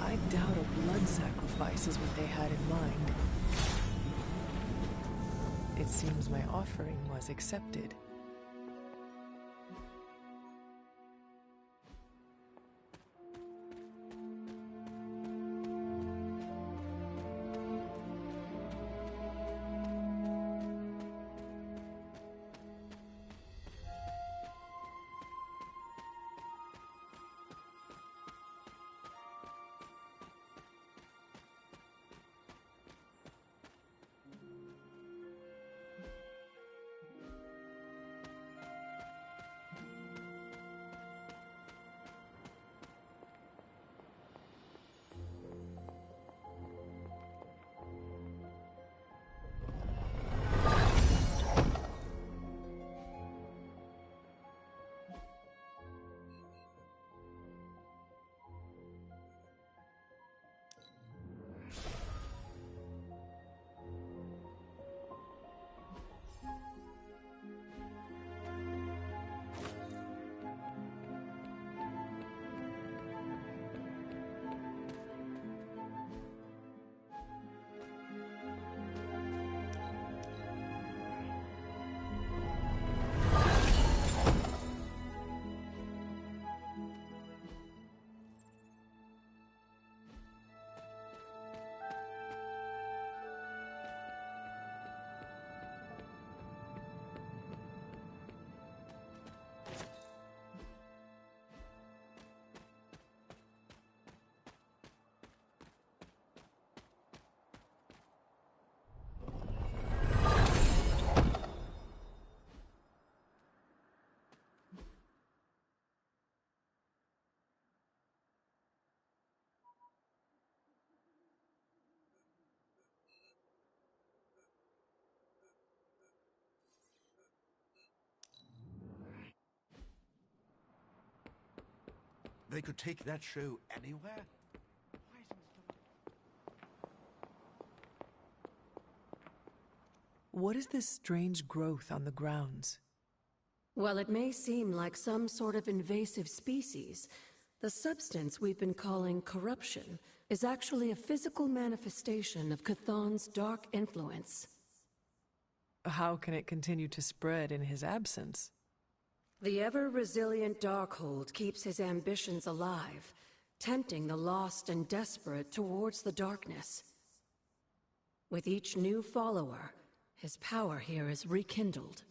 I doubt a blood sacrifice is what they had in mind. It seems my offering was accepted. They could take that show anywhere? What is this strange growth on the grounds? While it may seem like some sort of invasive species, the substance we've been calling corruption is actually a physical manifestation of Chthon's dark influence. How can it continue to spread in his absence? The ever-resilient Darkhold keeps his ambitions alive, tempting the lost and desperate towards the darkness. With each new follower, his power here is rekindled.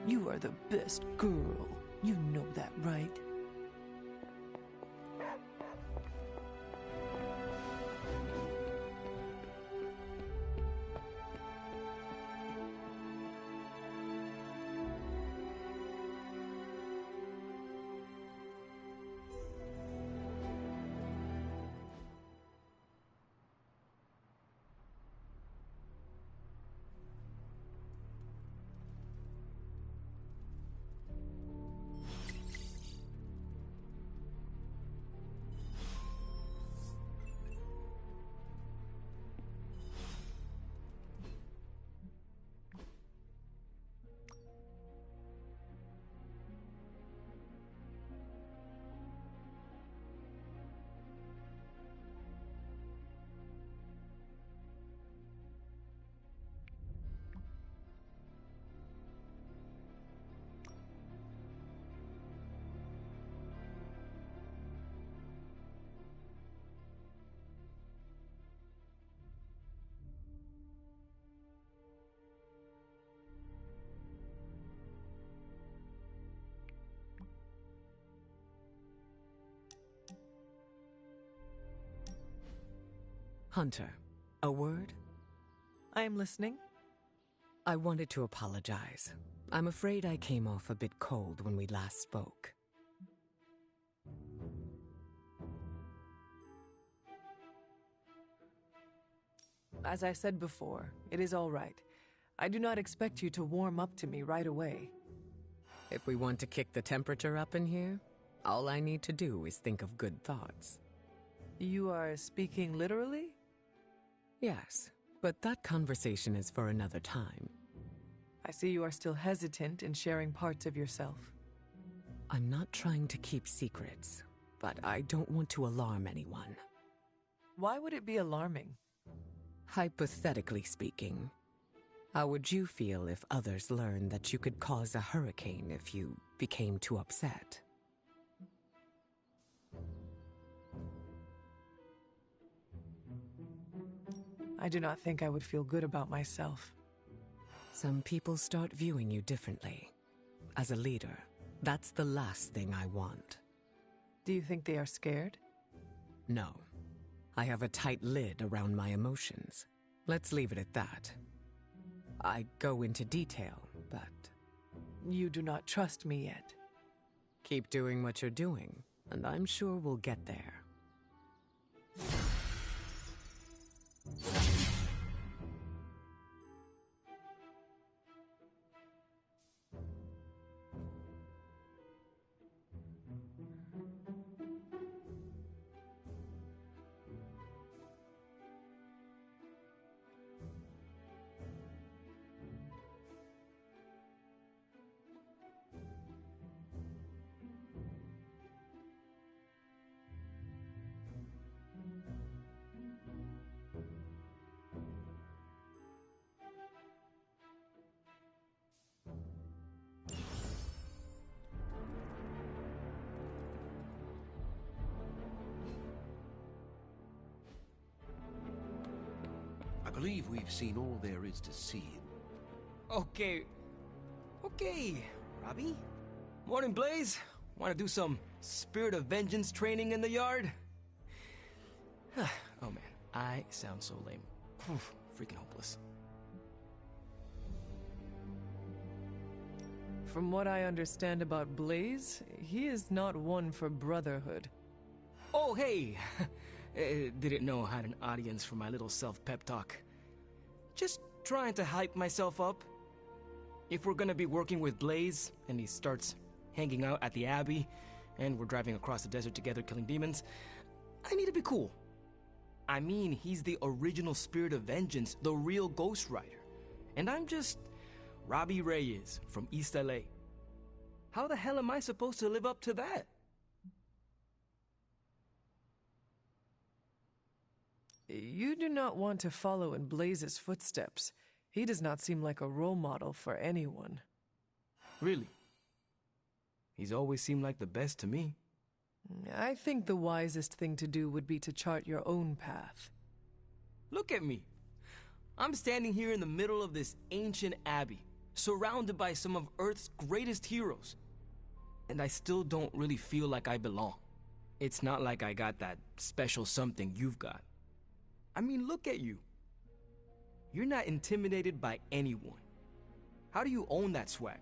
You are the best girl. You know that, right? Hunter, a word? I am listening. I wanted to apologize. I'm afraid I came off a bit cold when we last spoke. As I said before, it is all right. I do not expect you to warm up to me right away. If we want to kick the temperature up in here, all I need to do is think of good thoughts. You are speaking literally? Yes, but that conversation is for another time. I see you are still hesitant in sharing parts of yourself. I'm not trying to keep secrets, but I don't want to alarm anyone. Why would it be alarming? Hypothetically speaking, how would you feel if others learned that you could cause a hurricane if you became too upset? I do not think I would feel good about myself. Some people start viewing you differently. As a leader, that's the last thing I want. Do you think they are scared? No. I have a tight lid around my emotions. Let's leave it at that. I go into detail, but... You do not trust me yet. Keep doing what you're doing, and I'm sure we'll get there. I believe we've seen all there is to see. Okay, Robbie? Morning, Blaze. Want to do some Spirit of Vengeance training in the yard? Oh man, I sound so lame. Freaking hopeless. From what I understand about Blaze, he is not one for brotherhood. Oh, hey! Didn't know I had an audience for my little self-pep talk. Just trying to hype myself up. If we're gonna be working with Blaze, and he starts hanging out at the Abbey, and we're driving across the desert together killing demons, I need to be cool. I mean, he's the original Spirit of Vengeance, the real Ghost Rider. And I'm just Robbie Reyes from East LA. How the hell am I supposed to live up to that? You do not want to follow in Blaze's footsteps. He does not seem like a role model for anyone. Really? He's always seemed like the best to me. I think the wisest thing to do would be to chart your own path. Look at me. I'm standing here in the middle of this ancient abbey, surrounded by some of Earth's greatest heroes. And I still don't really feel like I belong. It's not like I got that special something you've got. I mean, look at you. You're not intimidated by anyone. How do you own that swagger?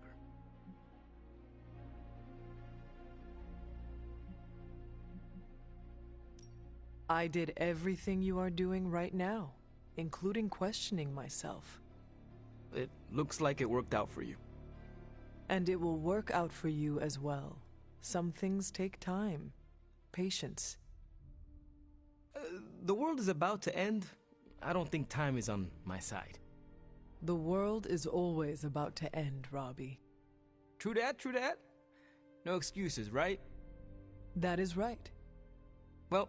I did everything you are doing right now, including questioning myself. It looks like it worked out for you. And it will work out for you as well. Some things take time. Patience. The world is about to end. I don't think time is on my side. The world is always about to end, Robbie. True that, true that. No excuses, right? That is right. Well,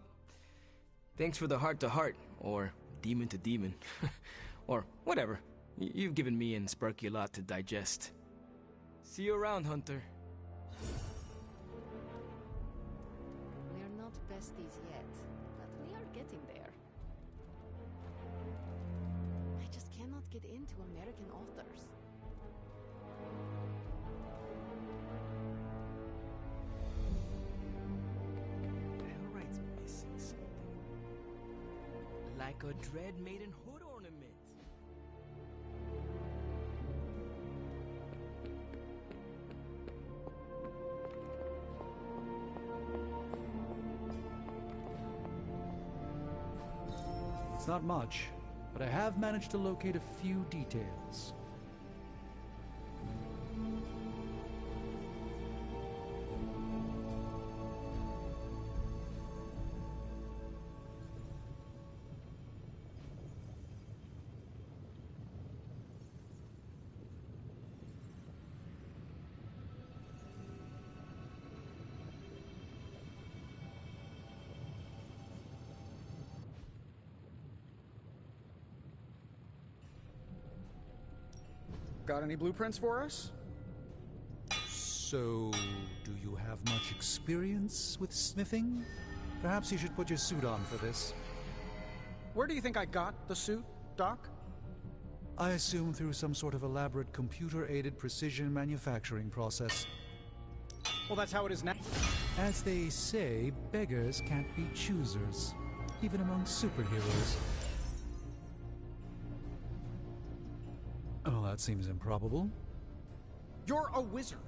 thanks for the heart-to-heart, or demon-to-demon, or whatever. You've given me and Sparky a lot to digest. See you around, Hunter. We're not besties yet, but we are getting there. I just cannot get into American authors. Bellwright's missing something. Like a Dread Maiden hood ornament. It's not much, but I have managed to locate a few details. Got any blueprints for us? So, do you have much experience with smithing? Perhaps you should put your suit on for this. Where do you think I got the suit, Doc? I assume through some sort of elaborate computer-aided precision manufacturing process. Well, that's how it is now. As they say, beggars can't be choosers, even among superheroes. Oh, that seems improbable. You're a wizard.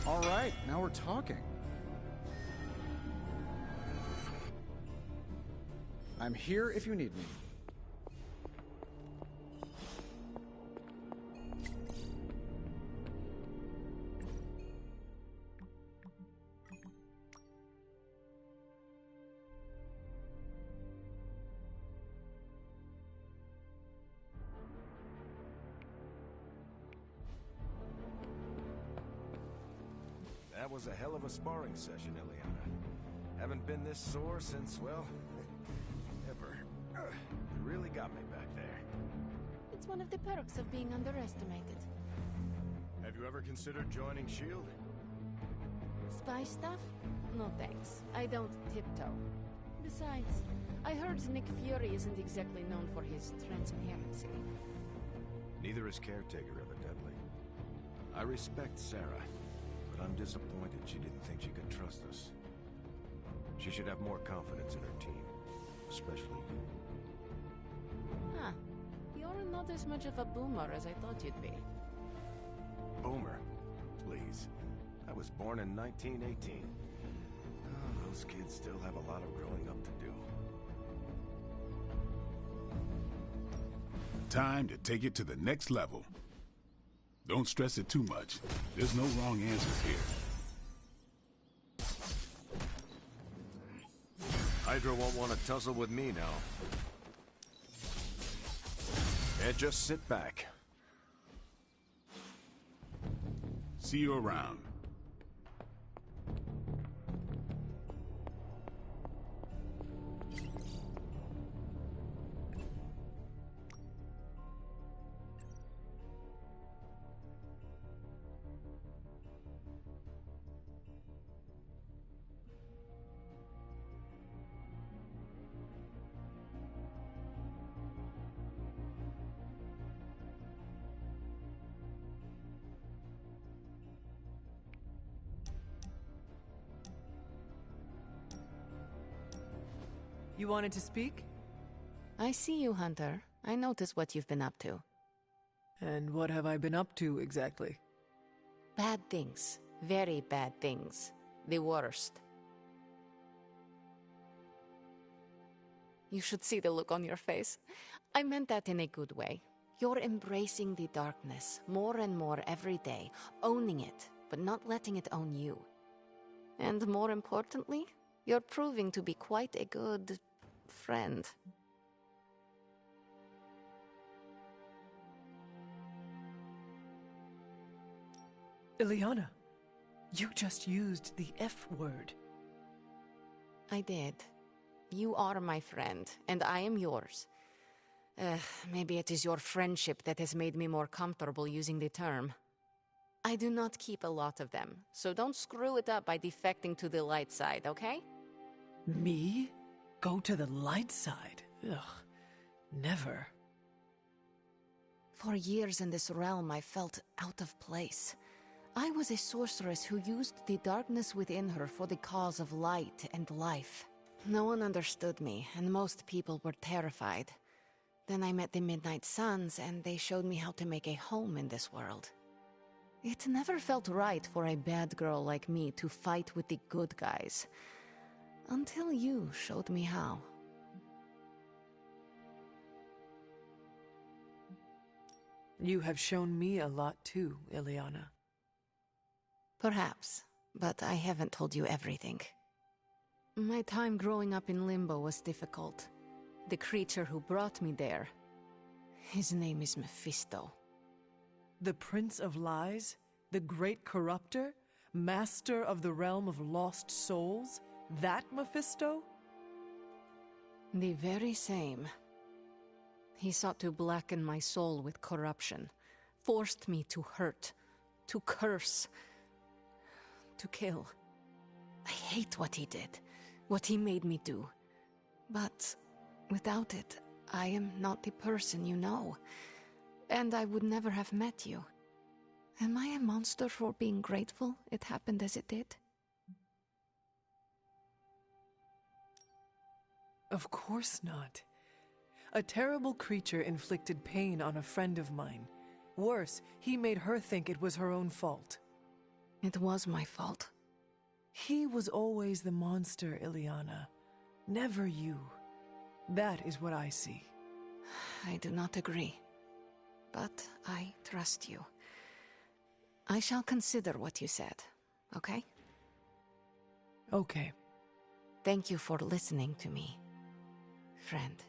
All right, now we're talking. I'm here if you need me. That was a hell of a sparring session, Ileana. Haven't been this sore since, well, ever. You really got me back there. It's one of the perks of being underestimated. Have you ever considered joining S.H.I.E.L.D.? Spy stuff? No thanks. I don't tiptoe. Besides, I heard Nick Fury isn't exactly known for his transparency. Neither is Caretaker, evidently. I respect Sarah, but I'm disappointed she didn't think she could trust us. She should have more confidence in her team, especially you. Huh. You're not as much of a boomer as I thought you'd be. Boomer, please. I was born in 1918. Oh, those kids still have a lot of growing up to do. Time to take it to the next level. Don't stress it too much. There's no wrong answers here. Hydra won't want to tussle with me now. And just sit back. See you around. You wanted to speak? I see you, Hunter. I notice what you've been up to. And what have I been up to, exactly? Bad things. Very bad things. The worst. You should see the look on your face. I meant that in a good way. You're embracing the darkness more and more every day, owning it, but not letting it own you. And more importantly, you're proving to be quite a good friend. Ileana, you just used the F word. I did. You are my friend, and I am yours. Maybe it is your friendship that has made me more comfortable using the term. I do not keep a lot of them, so don't screw it up by defecting to the light side, okay? Me? Go to the light side? Ugh, never. For years in this realm, I felt out of place. I was a sorceress who used the darkness within her for the cause of light and life. No one understood me, and most people were terrified. Then I met the Midnight Suns, and they showed me how to make a home in this world. It never felt right for a bad girl like me to fight with the good guys. Until you showed me how. You have shown me a lot too, Ileana. Perhaps, but I haven't told you everything. My time growing up in Limbo was difficult. The creature who brought me there, his name is Mephisto. The Prince of Lies? The Great Corruptor? Master of the Realm of Lost Souls? That Mephisto? The very same. He sought to blacken my soul with corruption, forced me to hurt, to curse, to kill. I hate what he did, what he made me do. But without it, I am not the person you know, and I would never have met you. Am I a monster for being grateful it happened as it did? Of course not. A terrible creature inflicted pain on a friend of mine. Worse, he made her think it was her own fault. It was my fault. He was always the monster, Ileana. Never you. That is what I see. I do not agree. But I trust you. I shall consider what you said, okay? Okay. Thank you for listening to me, friend.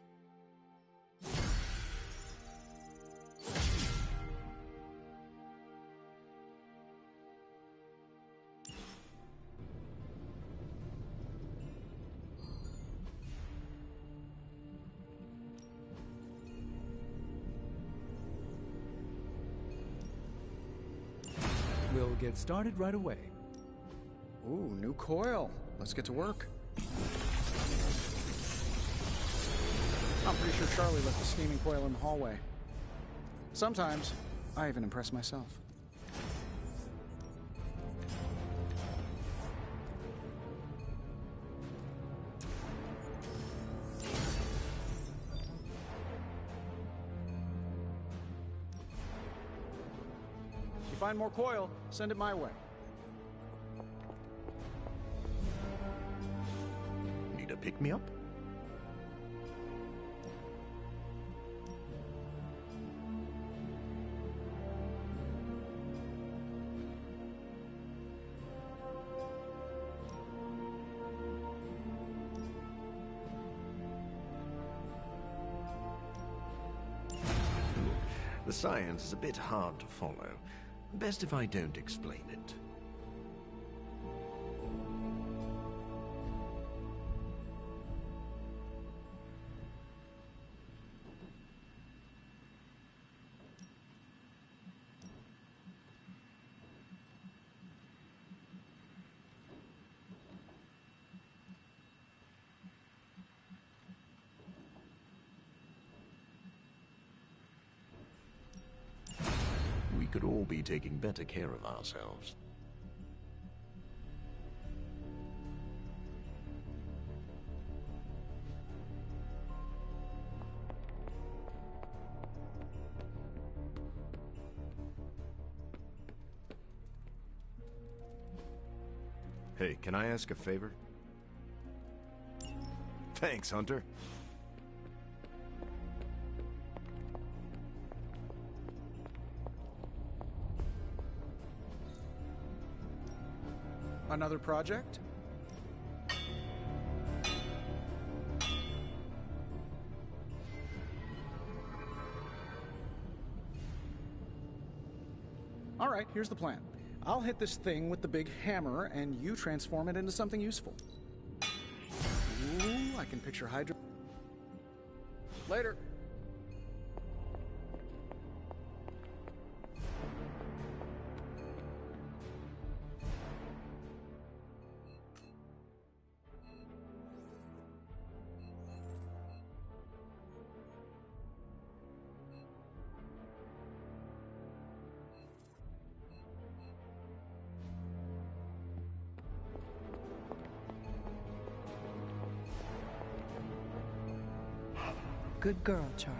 We'll get started right away. Ooh, new coil. Let's get to work. I'm pretty sure Charlie left the steaming coil in the hallway. Sometimes, I even impress myself. If you find more coil, send it my way. Need a pick-me-up? The science is a bit hard to follow. Best if I don't explain it. We could all be taking better care of ourselves. Hey, can I ask a favor? Thanks, Hunter. Another project? All right, here's the plan. I'll hit this thing with the big hammer, and you transform it into something useful. Ooh, I can picture Hydra. Later. Good girl, Charlie.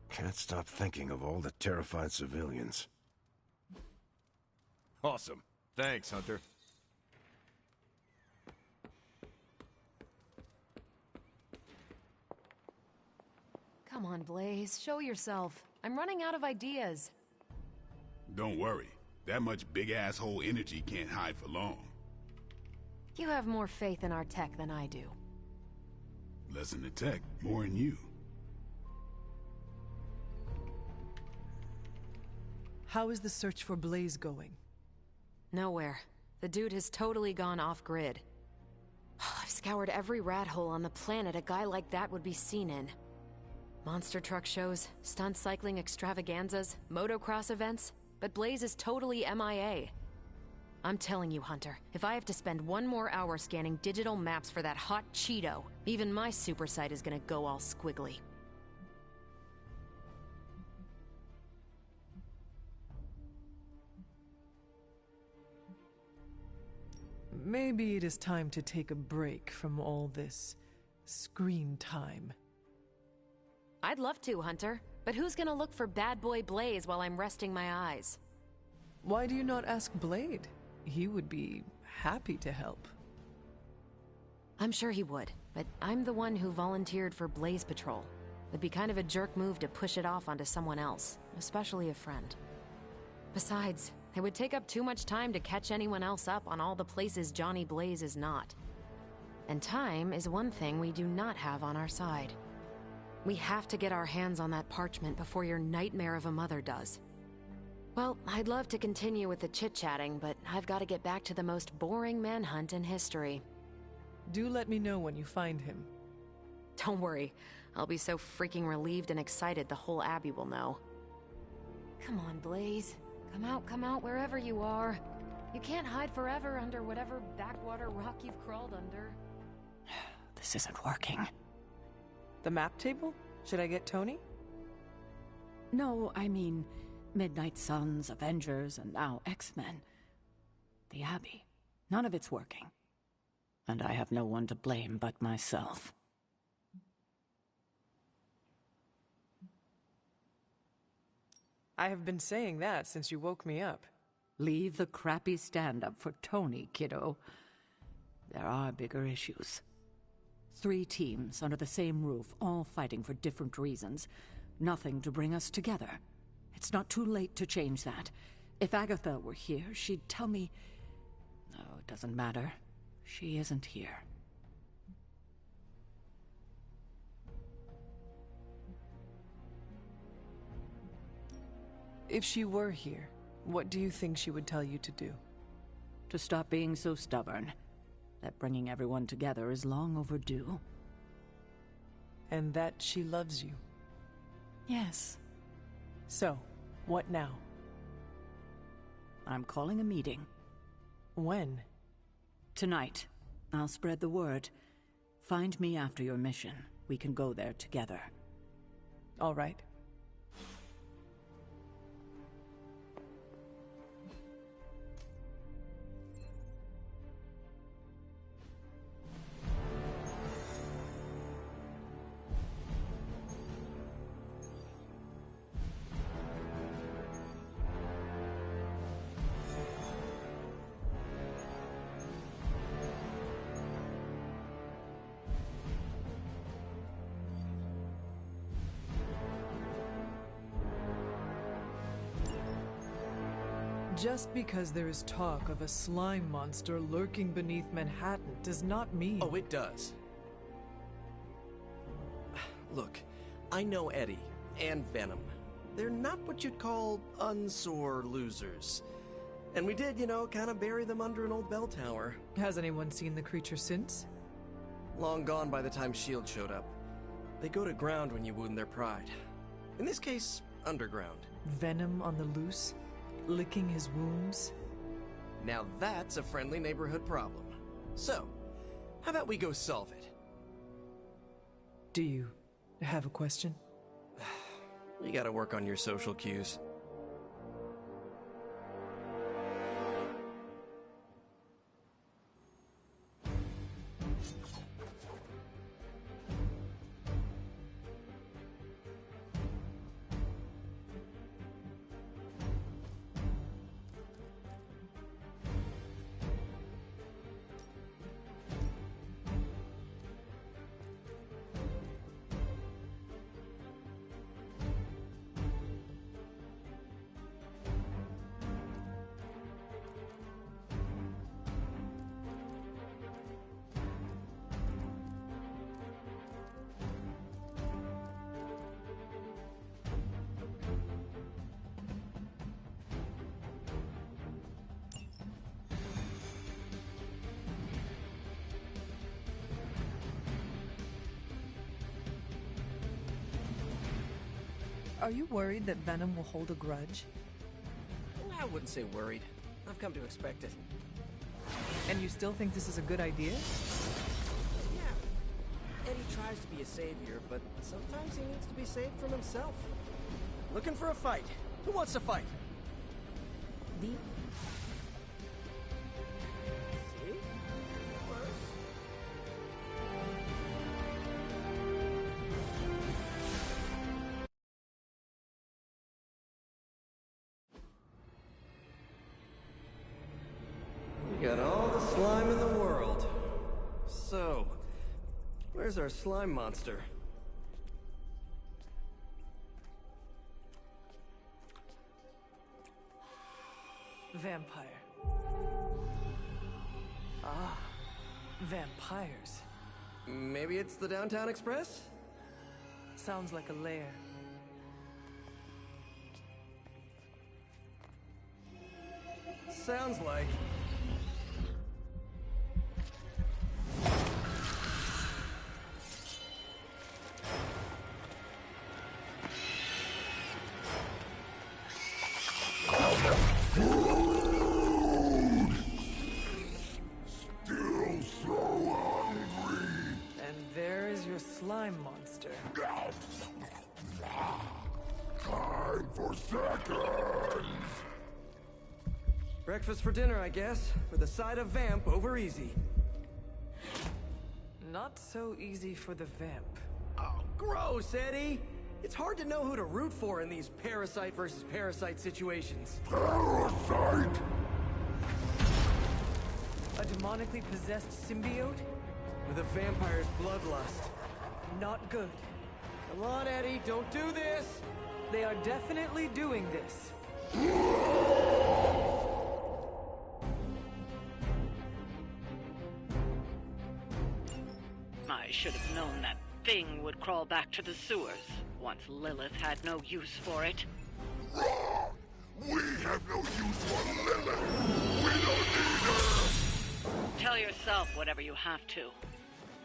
Can't stop thinking of all the terrified civilians. Awesome. Thanks, Hunter. Come on, Blaze, show yourself. I'm running out of ideas. Don't worry. That much big asshole energy can't hide for long. You have more faith in our tech than I do. Less in the tech, more in you. How is the search for Blaze going? Nowhere. The dude has totally gone off-grid. I've scoured every rat hole on the planet a guy like that would be seen in. Monster truck shows, stunt cycling extravaganzas, motocross events, but Blaze is totally MIA. I'm telling you, Hunter, if I have to spend one more hour scanning digital maps for that hot Cheeto, even my super sight is gonna go all squiggly. Maybe it is time to take a break from all this screen time. I'd love to, Hunter, but who's gonna look for bad boy Blaze while I'm resting my eyes? Why do you not ask Blade? He would be happy to help. I'm sure he would, but I'm the one who volunteered for Blaze Patrol. It'd be kind of a jerk move to push it off onto someone else, especially a friend. Besides, it would take up too much time to catch anyone else up on all the places Johnny Blaze is not. And time is one thing we do not have on our side. We have to get our hands on that parchment before your nightmare of a mother does. Well, I'd love to continue with the chit-chatting, but I've got to get back to the most boring manhunt in history. Do let me know when you find him. Don't worry. I'll be so freaking relieved and excited the whole Abbey will know. Come on, Blaze. Come out wherever you are. You can't hide forever under whatever backwater rock you've crawled under. This isn't working. The map table? Should I get Tony? No, I mean Midnight Suns, Avengers, and now X-Men. The Abbey. None of it's working. And I have no one to blame but myself. I have been saying that since you woke me up. Leave the crappy stand-up for Tony, kiddo. There are bigger issues. 3 teams under the same roof, all fighting for different reasons. Nothing to bring us together. It's not too late to change that. If Agatha were here, she'd tell me... No, it doesn't matter. She isn't here. If she were here, what do you think she would tell you to do? To stop being so stubborn. That bringing everyone together is long overdue. And that she loves you. Yes. So, what now? I'm calling a meeting. When? Tonight. I'll spread the word. Find me after your mission. We can go there together. All right. Just because there is talk of a slime monster lurking beneath Manhattan does not mean... Oh, it does. Look, I know Eddie and Venom. They're not what you'd call unsore losers. And we did, kind of bury them under an old bell tower. Has anyone seen the creature since? Long gone by the time S.H.I.E.L.D. showed up. They go to ground when you wound their pride. In this case, underground. Venom on the loose? Licking his wounds? Now that's a friendly neighborhood problem. So, how about we go solve it? Do you have a question? You gotta work on your social cues. Are you worried that Venom will hold a grudge? I wouldn't say worried. I've come to expect it. And you still think this is a good idea? Yeah. Eddie tries to be a savior, but sometimes he needs to be saved from himself. Looking for a fight. Who wants to fight? Deep. See? Worse. We got all the slime in the world. So, where's our slime monster? Vampire. Ah, vampires. Maybe it's the Downtown Express? Sounds like a lair. Sounds like. Still so hungry. And there is your slime monster. Time for seconds. Breakfast for dinner, I guess, with a side of vamp over easy. Not so easy for the vamp. Oh, gross, Eddie! It's hard to know who to root for in these parasite versus parasite situations. Parasite? A demonically possessed symbiote? With a vampire's bloodlust. Not good. Come on, Eddie, don't do this! They are definitely doing this. I should have known that thing would crawl back to the sewers once Lilith had no use for it. Wrong! We have no use for Lilith! We don't need her! Tell yourself whatever you have to.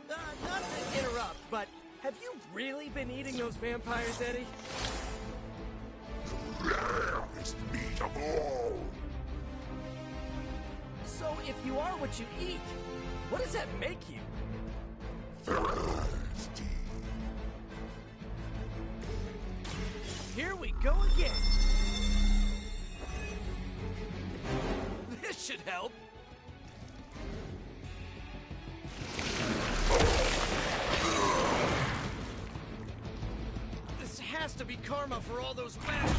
Not to interrupt, but have you really been eating those vampires, Eddie? The rarest meat of all! you are what you eat. What does that make you? Thirsty. Here we go again. This should help. This has to be karma for all those webs.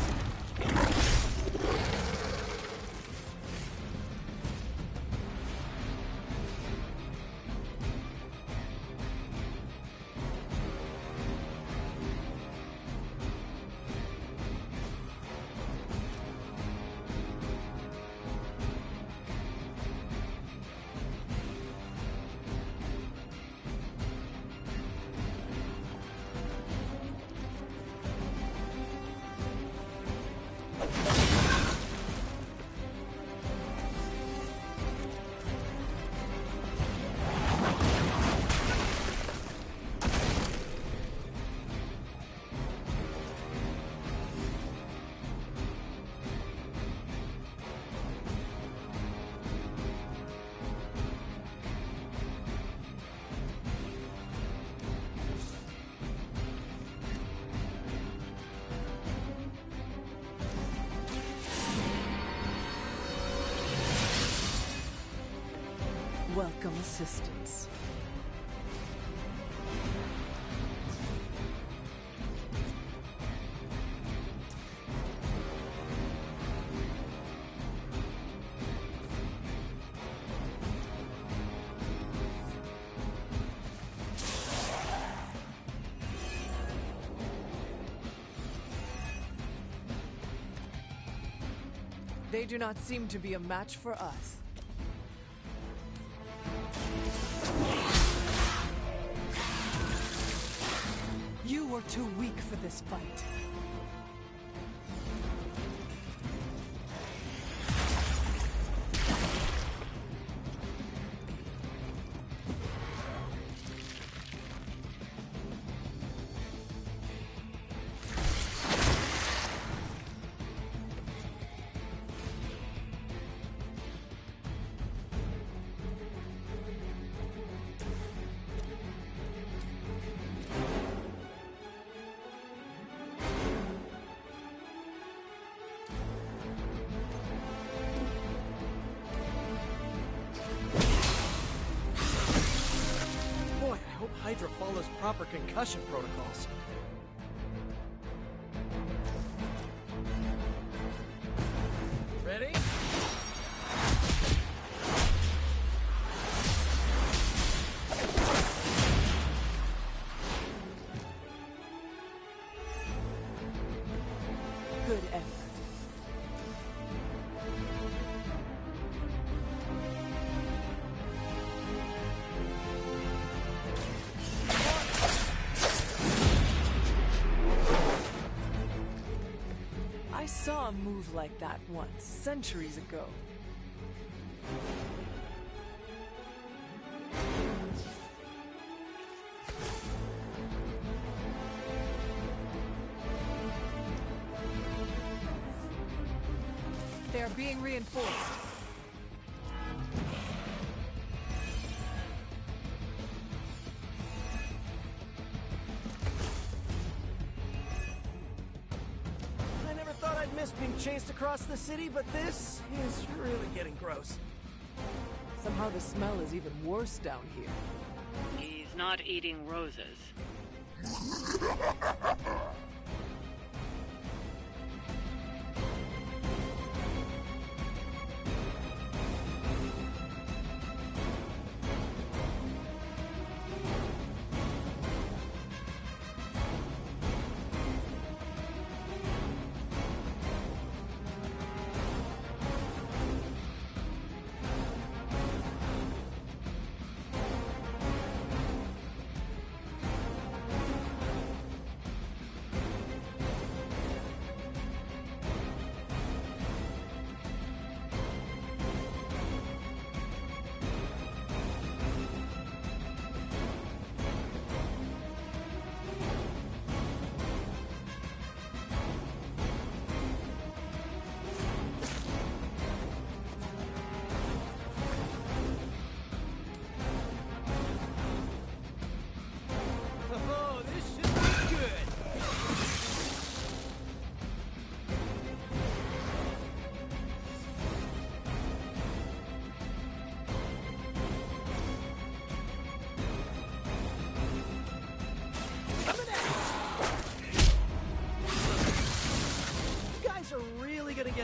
Welcome assistance. They do not seem to be a match for us. You were too weak for this fight. Hydra follows proper concussion protocols. Ready? Good effort. I saw a move like that once, centuries ago. They are being reinforced. I'd miss being chased across the city, but this is really getting gross. Somehow the smell is even worse down here. He's not eating roses.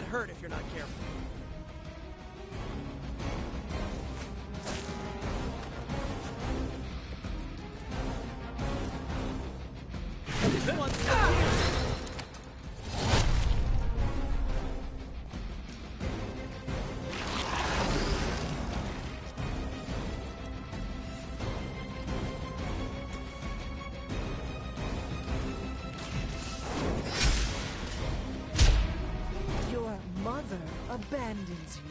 hurt if you're not careful. Good one. Your mother abandons you.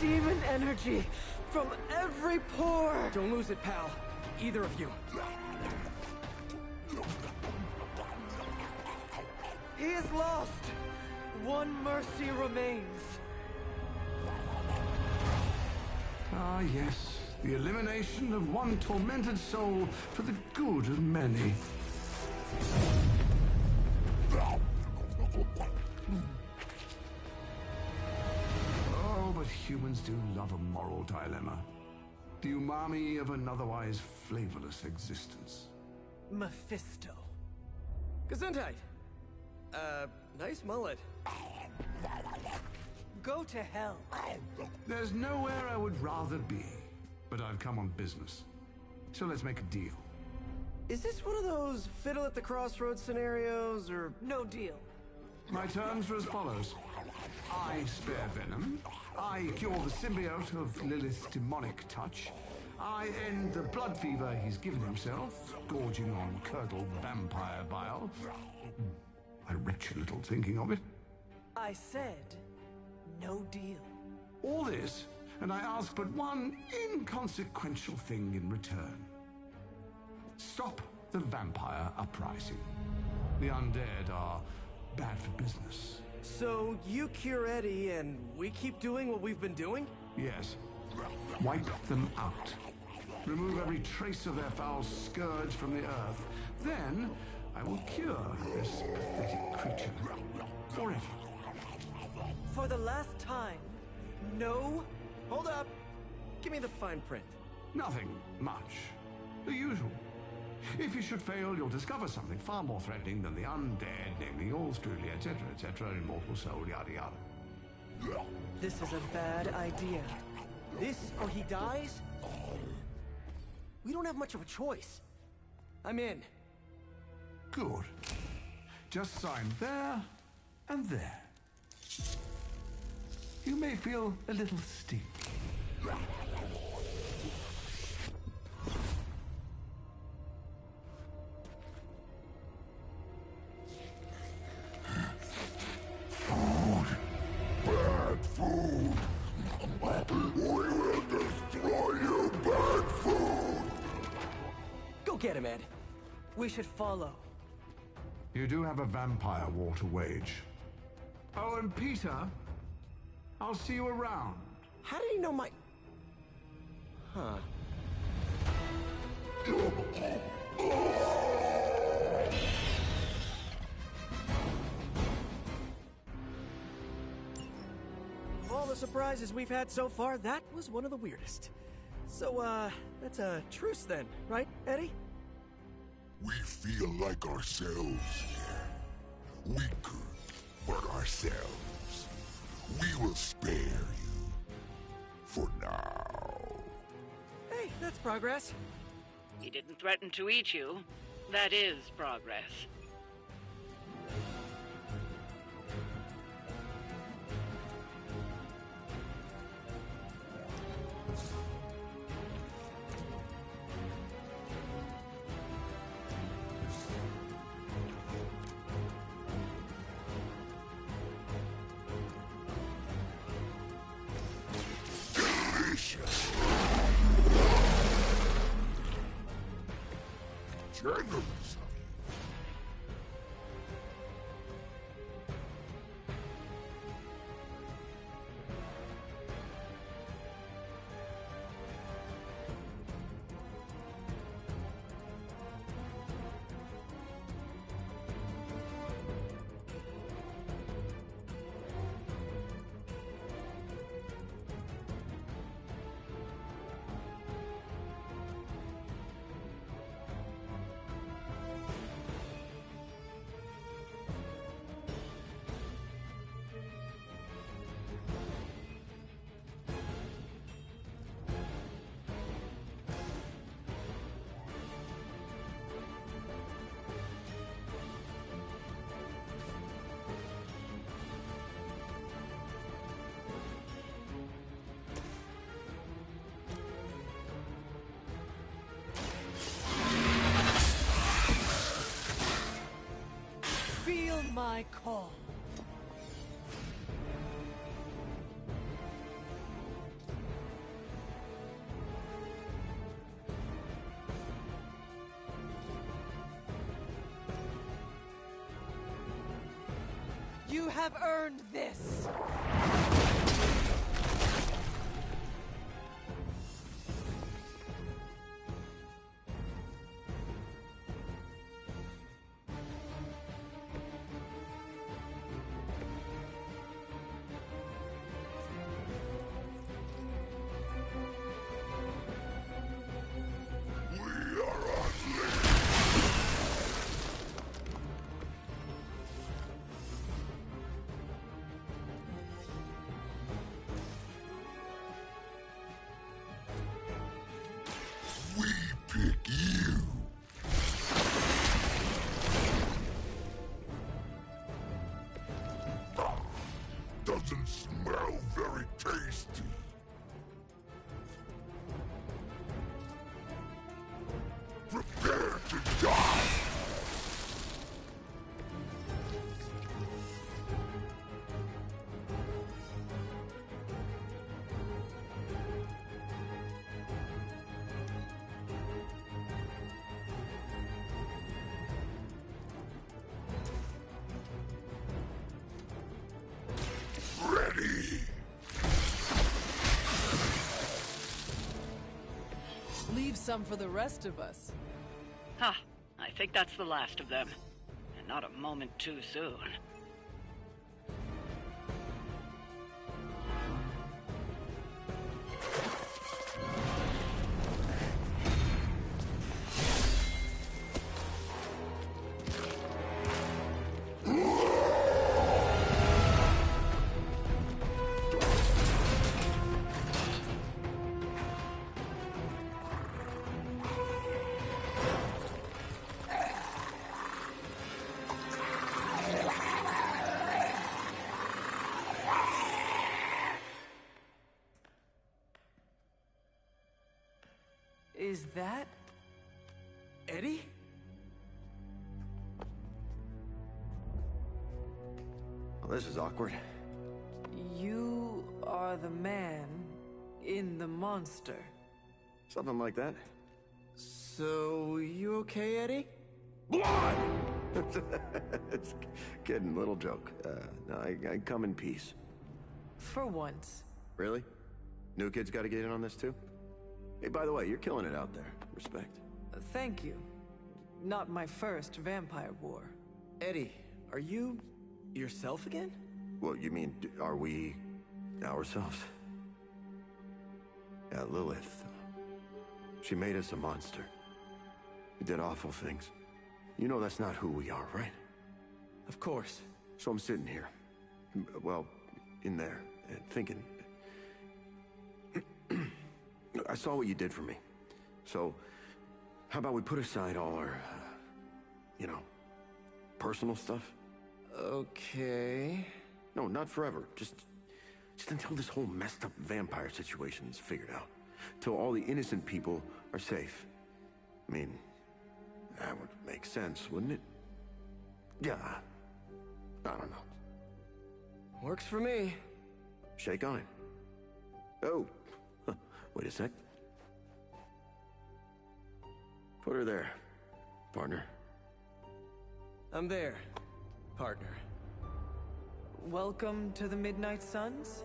Demon energy from every pore! Don't lose it, pal. Either of you. He is lost! One mercy remains. Ah, yes. The elimination of one tormented soul for the good of many. Oh, but humans do love a moral dilemma. The umami of an otherwise flavorless existence. Mephisto. Gesundheit. Nice mullet. Go to hell. There's nowhere I would rather be, but I've come on business. So let's make a deal. Is this one of those fiddle at the crossroads scenarios, or... No deal. My terms are as follows. I spare Venom. I cure the symbiote of Lilith's demonic touch. I end the blood fever he's given himself, gorging on curdled vampire bile. I retch a little thinking of it. I said, no deal. All this, and I ask but one inconsequential thing in return. Stop the vampire uprising. The undead are bad for business. So you cure Eddie and we keep doing what we've been doing? Yes. Wipe them out. Remove every trace of their foul scourge from the earth. Then I will cure this pathetic creature forever. For the last time, no. Hold up. Give me the fine print. Nothing much. The usual. If you should fail, you'll discover something far more threatening than the undead, namely all truly, etc., immortal soul, yada yada. This is a bad idea. This or he dies? We don't have much of a choice. I'm in. Good. Just sign there and there. You may feel a little sting. Bad food! We will destroy you, bad food! Go get him, Ed. We should follow. You do have a vampire war to wage. Oh, and Peter, I'll see you around. How did he know my... Huh. Of all the surprises we've had so far, that was one of the weirdest. So, that's a truce then, right, Eddie? We feel like ourselves here. Weaker, but ourselves. We will spare you. For now. Hey, that's progress. He didn't threaten to eat you. That is progress. Delicious. Generous. Feel my call. You have earned this! Doesn't smell very tasty. Prepare to die! Leave some for the rest of us. Ha! I think that's the last of them. And not a moment too soon. Is that... Eddie? Well, this is awkward. You are the man in the monster? Something like that. So, you okay, Eddie? Blood! It's kidding, little joke. No, I come in peace. For once. Really? New kids gotta get in on this too? Hey, by the way, you're killing it out there. Respect. Thank you. Not my first vampire war. Eddie, are you yourself again? Well, you mean, are we ourselves? Yeah, Lilith. She made us a monster. We did awful things. You know that's not who we are, right? Of course. So I'm sitting here. Well, in there, thinking... I saw what you did for me. So, how about we put aside all our, you know, personal stuff? Okay... No, not forever. Just until this whole messed up vampire situation is figured out. Till all the innocent people are safe. I mean, that would make sense, wouldn't it? Yeah. I don't know. Works for me. Shake on it. Oh. Wait a sec. Put her there, partner. I'm there, partner. Welcome to the Midnight Suns?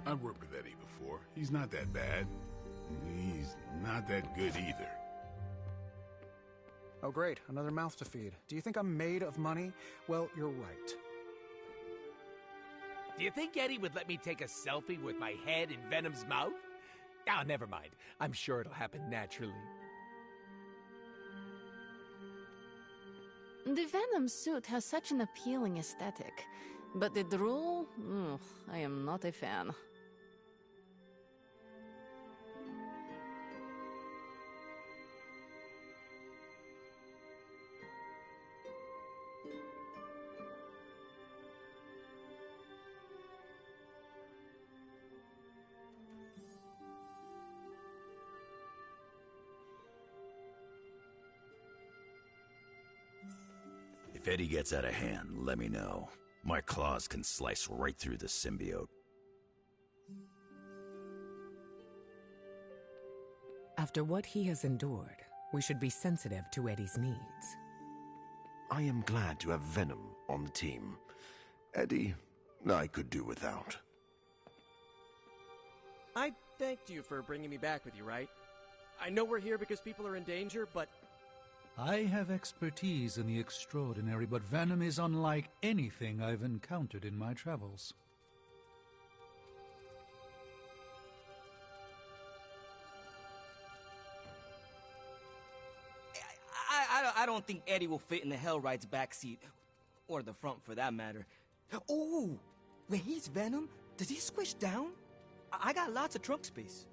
I've worked with Eddie before. He's not that bad. He's not that good either. Oh great, another mouth to feed. Do you think I'm made of money? Well, you're right. Do you think Eddie would let me take a selfie with my head in Venom's mouth? Ah, never mind. I'm sure it'll happen naturally. The Venom suit has such an appealing aesthetic, but the drool? I am not a fan. If Eddie gets out of hand, let me know. My claws can slice right through the symbiote. After what he has endured, we should be sensitive to Eddie's needs. I am glad to have Venom on the team. Eddie, I could do without. I thanked you for bringing me back with you, right? I know we're here because people are in danger, but... I have expertise in the extraordinary, but Venom is unlike anything I've encountered in my travels. I don't think Eddie will fit in the Hellride's backseat, or the front for that matter. Oh, when he's Venom, does he squish down? I got lots of trunk space.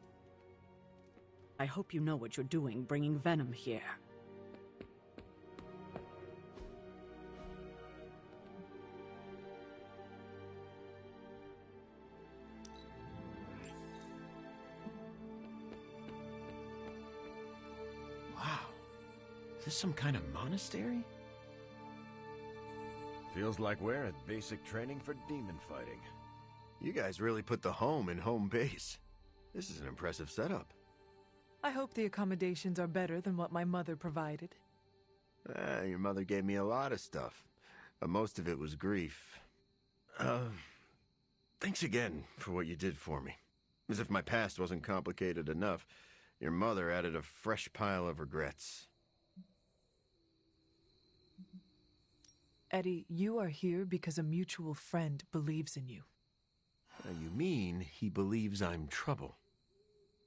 I hope you know what you're doing bringing Venom here. Is this some kind of monastery? Feels like we're at basic training for demon fighting. You guys really put the home in home base. This is an impressive setup. I hope the accommodations are better than what my mother provided. Your mother gave me a lot of stuff, but most of it was grief. Thanks again for what you did for me. As if my past wasn't complicated enough, your mother added a fresh pile of regrets. Eddie, you are here because a mutual friend believes in you. You mean he believes I'm trouble?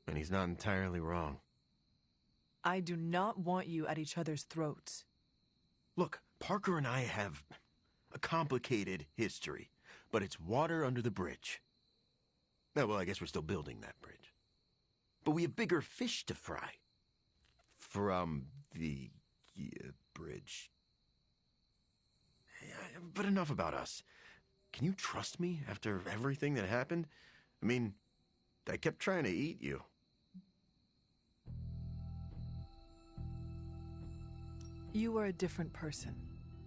And he's not entirely wrong. I do not want you at each other's throats. Look, Parker and I have a complicated history, but it's water under the bridge. Oh, well, I guess we're still building that bridge. But we have bigger fish to fry. From the bridge. But enough about us. Can you trust me after everything that happened? I mean, I kept trying to eat you. You are a different person.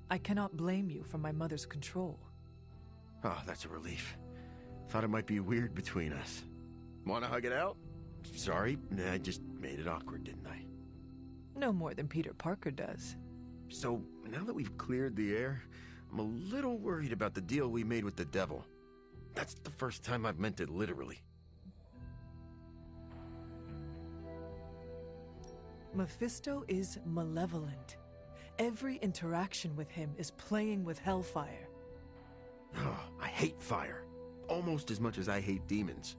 I cannot blame you for my mother's control. Oh, that's a relief. Thought it might be weird between us. Wanna hug it out? Sorry, I just made it awkward, didn't I? No more than Peter Parker does. So, now that we've cleared the air, I'm a little worried about the deal we made with the devil. That's the first time I've meant it literally. Mephisto is malevolent. Every interaction with him is playing with hellfire. Oh, I hate fire. Almost as much as I hate demons.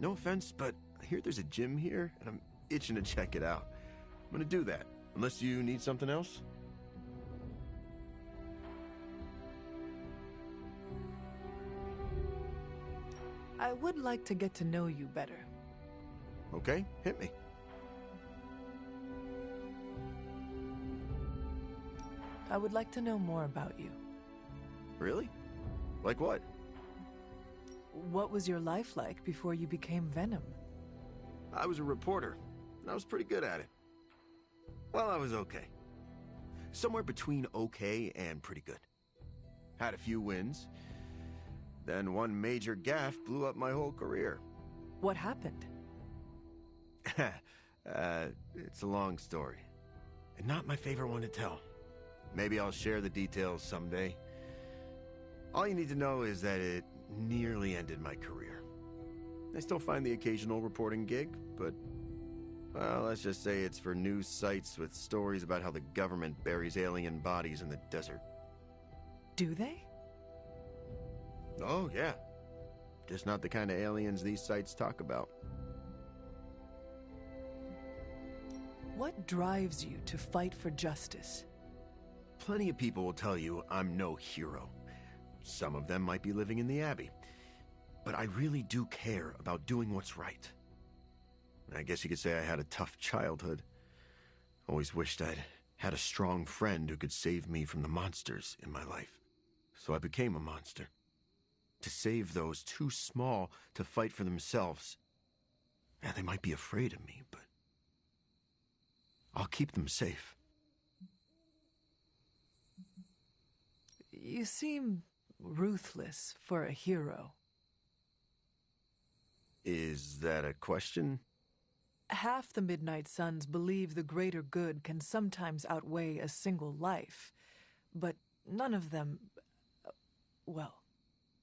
No offense, but I hear there's a gym here, and I'm itching to check it out. I'm gonna do that, unless you need something else. I would like to get to know you better. Okay, hit me. I would like to know more about you. Really? Like what? What was your life like before you became Venom? I was a reporter, and I was pretty good at it. Well, I was okay. Somewhere between okay and pretty good. Had a few wins. Then one major gaffe blew up my whole career. What happened? It's a long story. And not my favorite one to tell. Maybe I'll share the details someday. All you need to know is that it nearly ended my career. I still find the occasional reporting gig, but Well, let's just say it's for news sites with stories about how the government buries alien bodies in the desert. Do they? Oh, yeah. Just not the kind of aliens these sites talk about. What drives you to fight for justice? Plenty of people will tell you I'm no hero. Some of them might be living in the Abbey. But I really do care about doing what's right. I guess you could say I had a tough childhood. Always wished I'd had a strong friend who could save me from the monsters in my life. So I became a monster. To save those too small to fight for themselves. Yeah, they might be afraid of me, but I'll keep them safe. You seem ruthless for a hero. Is that a question? Half the Midnight Suns believe the greater good can sometimes outweigh a single life, but none of them, well...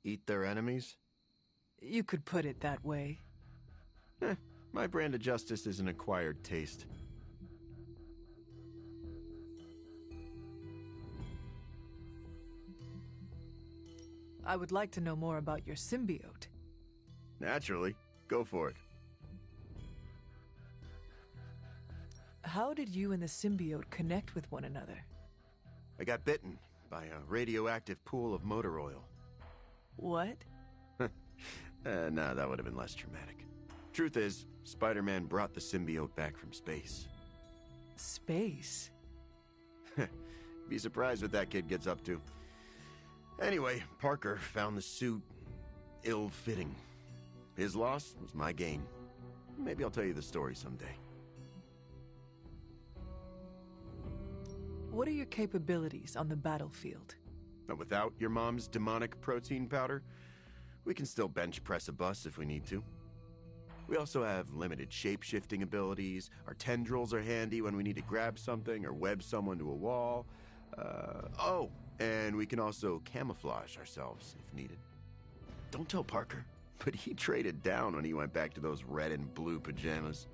Eat their enemies? You could put it that way. My brand of justice is an acquired taste. I would like to know more about your symbiote. Naturally. Go for it. How did you and the symbiote connect with one another? I got bitten by a radioactive pool of motor oil. What? Nah, that would have been less dramatic. Truth is, Spider-Man brought the symbiote back from space. Space? Be surprised what that kid gets up to. Anyway, Parker found the suit ill-fitting. His loss was my gain. Maybe I'll tell you the story someday. What are your capabilities on the battlefield? But without your mom's demonic protein powder, we can still bench press a bus if we need to. We also have limited shape-shifting abilities. Our tendrils are handy when we need to grab something or web someone to a wall. Oh, and we can also camouflage ourselves if needed. Don't tell Parker, but he traded down when he went back to those red and blue pajamas.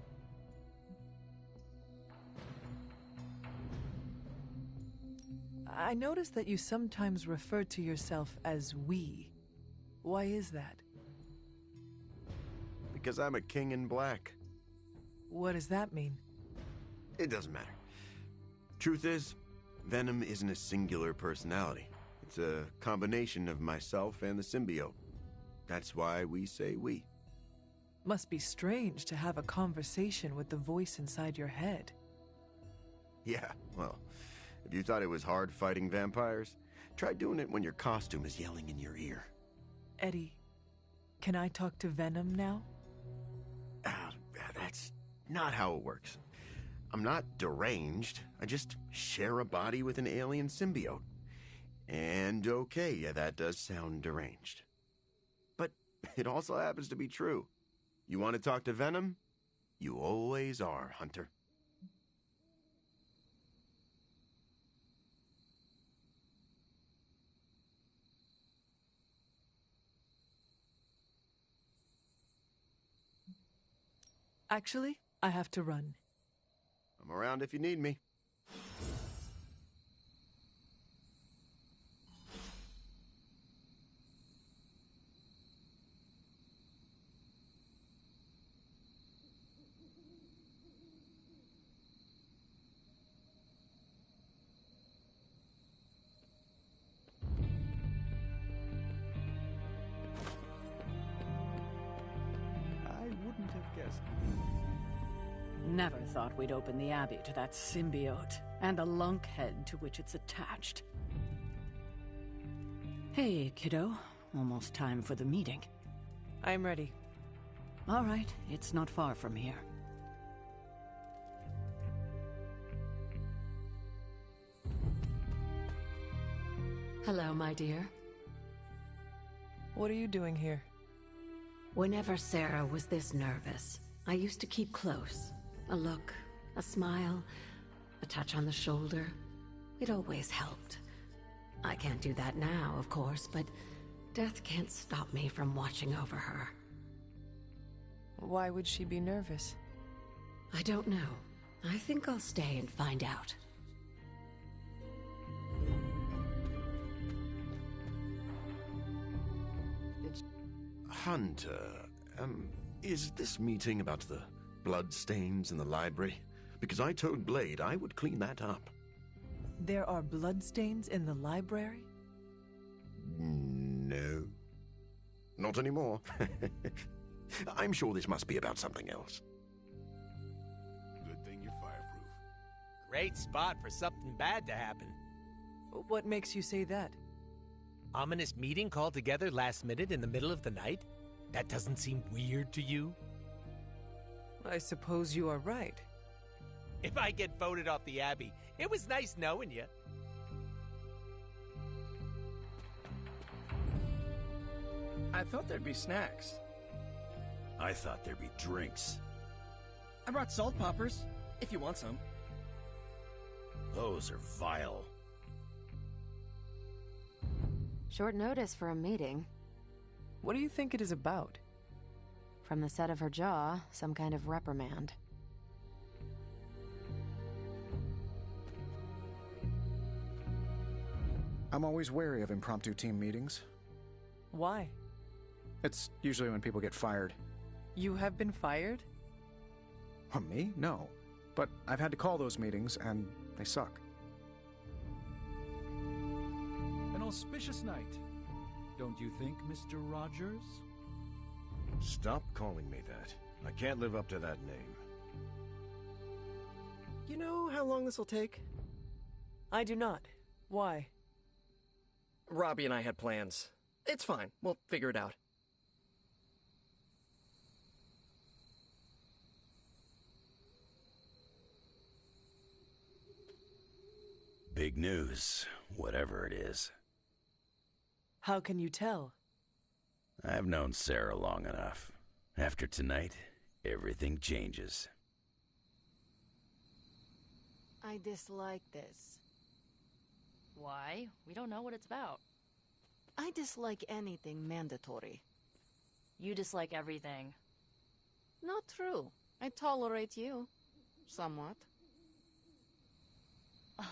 I noticed that you sometimes refer to yourself as we. Why is that? Because I'm a king in black. What does that mean? It doesn't matter. Truth is, Venom isn't a singular personality. It's a combination of myself and the symbiote. That's why we say we. Must be strange to have a conversation with the voice inside your head. Yeah, well, if you thought it was hard fighting vampires, try doing it when your costume is yelling in your ear. Eddie, can I talk to Venom now? That's not how it works. I'm not deranged. I just share a body with an alien symbiote. And okay, yeah, that does sound deranged. But it also happens to be true. You want to talk to Venom? You always are, Hunter. Actually, I have to run. I'm around if you need me. I wouldn't have guessed. Never thought we'd open the Abbey to that symbiote, and the lunkhead to which it's attached. Hey, kiddo. Almost time for the meeting. I'm ready. All right, it's not far from here. Hello, my dear. What are you doing here? Whenever Sarah was this nervous, I used to keep close. A look, a smile, a touch on the shoulder. It always helped. I can't do that now, of course, but death can't stop me from watching over her. Why would she be nervous? I don't know. I think I'll stay and find out. Hunter, is this meeting about the bloodstains in the library? Because I told Blade I would clean that up. There are bloodstains in the library? No. Not anymore. I'm sure this must be about something else. Good thing you're fireproof. Great spot for something bad to happen. What makes you say that? Ominous meeting called together last minute in the middle of the night? That doesn't seem weird to you? I suppose you are right. If I get voted off the Abbey, it was nice knowing you. I thought there'd be snacks. I thought there'd be drinks. I brought salt poppers, if you want some. Those are vile. Short notice for a meeting. What do you think it is about? From the set of her jaw, some kind of reprimand. I'm always wary of impromptu team meetings. Why? It's usually when people get fired. You have been fired? Me? No. But I've had to call those meetings, and they suck. An auspicious night, don't you think, Mr. Rogers? Stop calling me that. I can't live up to that name. You know how long this will take? I do not. Why? Robbie and I had plans. It's fine. We'll figure it out. Big news, whatever it is. How can you tell? I've known Sarah long enough. After tonight, everything changes. I dislike this. Why? We don't know what it's about. I dislike anything mandatory. You dislike everything. Not true. I tolerate you. Somewhat.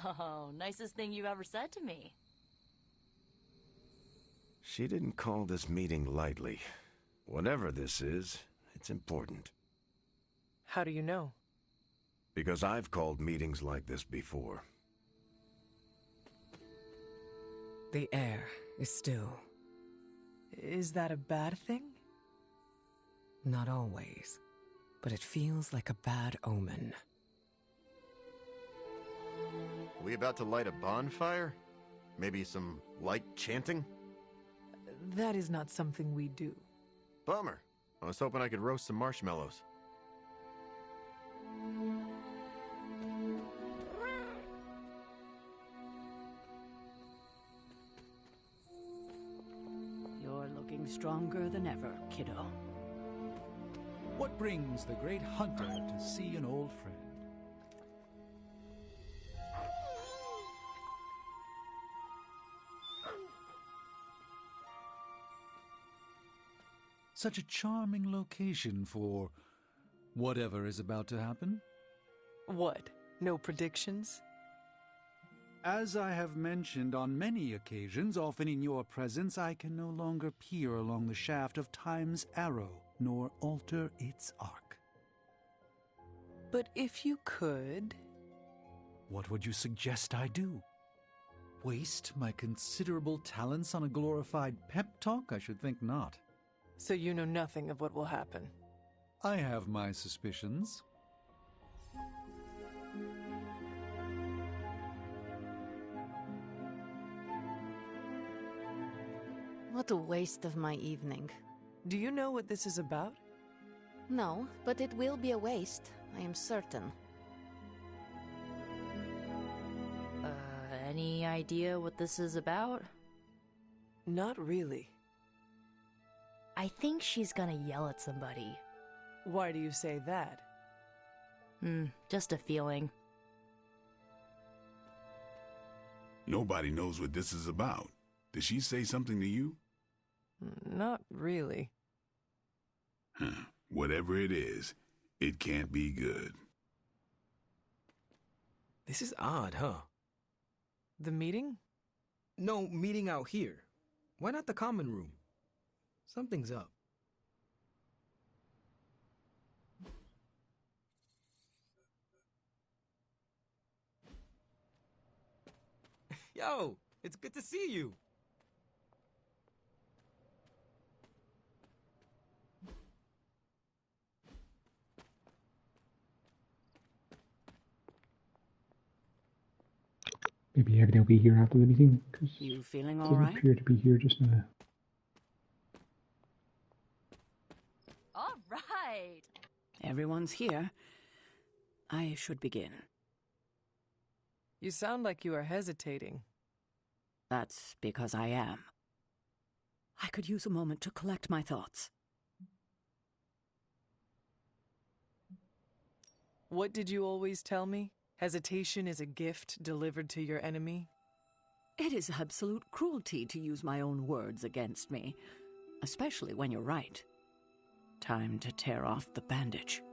Oh, nicest thing you've ever said to me. She didn't call this meeting lightly. Whatever this is, it's important. How do you know? Because I've called meetings like this before. The air is still. Is that a bad thing? Not always, but it feels like a bad omen. We about to light a bonfire? Maybe some light chanting? That is not something we do. Bummer. I was hoping I could roast some marshmallows. You're looking stronger than ever, kiddo. What brings the great hunter to see an old friend? Such a charming location for whatever is about to happen. What? No predictions? As I have mentioned on many occasions, often in your presence, I can no longer peer along the shaft of time's arrow, nor alter its arc. But if you could... What would you suggest I do? Waste my considerable talents on a glorified pep talk? I should think not. So you know nothing of what will happen? I have my suspicions. What a waste of my evening. Do you know what this is about? No, but it will be a waste, I am certain. Any idea what this is about? Not really. I think she's gonna yell at somebody. Why do you say that? Just a feeling. Nobody knows what this is about. Did she say something to you? Not really. Whatever it is, it can't be good. This is odd, huh? The meeting? No, meeting out here. Why not the common room? Something's up. Yo, it's good to see you. Maybe Agony will be here after the meeting, because You feeling all doesn't right? appear to be here just now. All right. Everyone's here. I should begin. You sound like you are hesitating. That's because I am. I could use a moment to collect my thoughts. What did you always tell me? Hesitation is a gift delivered to your enemy? It is absolute cruelty to use my own words against me, especially when you're right. Time to tear off the bandage.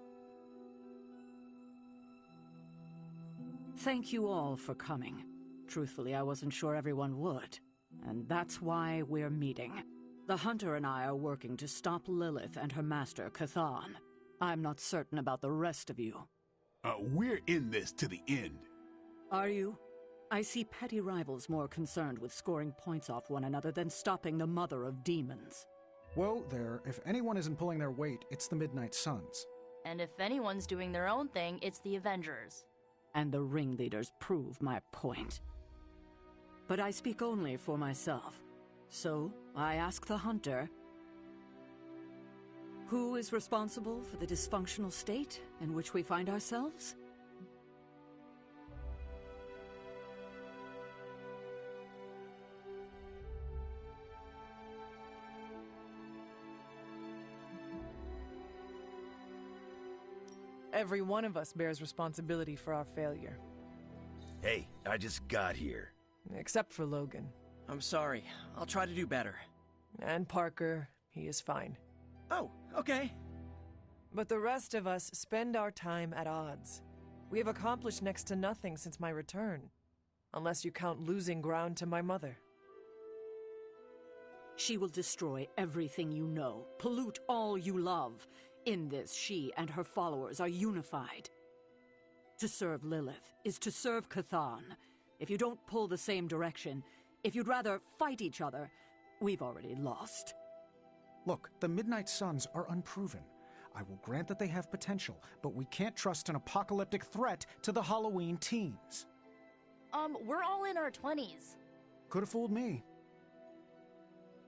Thank you all for coming. Truthfully, I wasn't sure everyone would, and that's why we're meeting. The Hunter and I are working to stop Lilith and her master, Cathan. I'm not certain about the rest of you. We're in this to the end. Are you? I see petty rivals more concerned with scoring points off one another than stopping the mother of demons. Whoa there, if anyone isn't pulling their weight, it's the Midnight Suns. And if anyone's doing their own thing, it's the Avengers. And the ringleaders prove my point. But I speak only for myself. So, I ask the Hunter, who is responsible for the dysfunctional state in which we find ourselves? Every one of us bears responsibility for our failure. Hey, I just got here. Except for Logan. I'm sorry. I'll try to do better. And Parker, he is fine. Oh, okay. But the rest of us spend our time at odds. We have accomplished next to nothing since my return. Unless you count losing ground to my mother. She will destroy everything you know, pollute all you love. In this, she and her followers are unified. To serve Lilith is to serve Cathan. If you don't pull the same direction, if you'd rather fight each other, we've already lost. Look, the Midnight Suns are unproven. I will grant that they have potential, but we can't trust an apocalyptic threat to the Halloween teens. We're all in our 20s. Could have fooled me.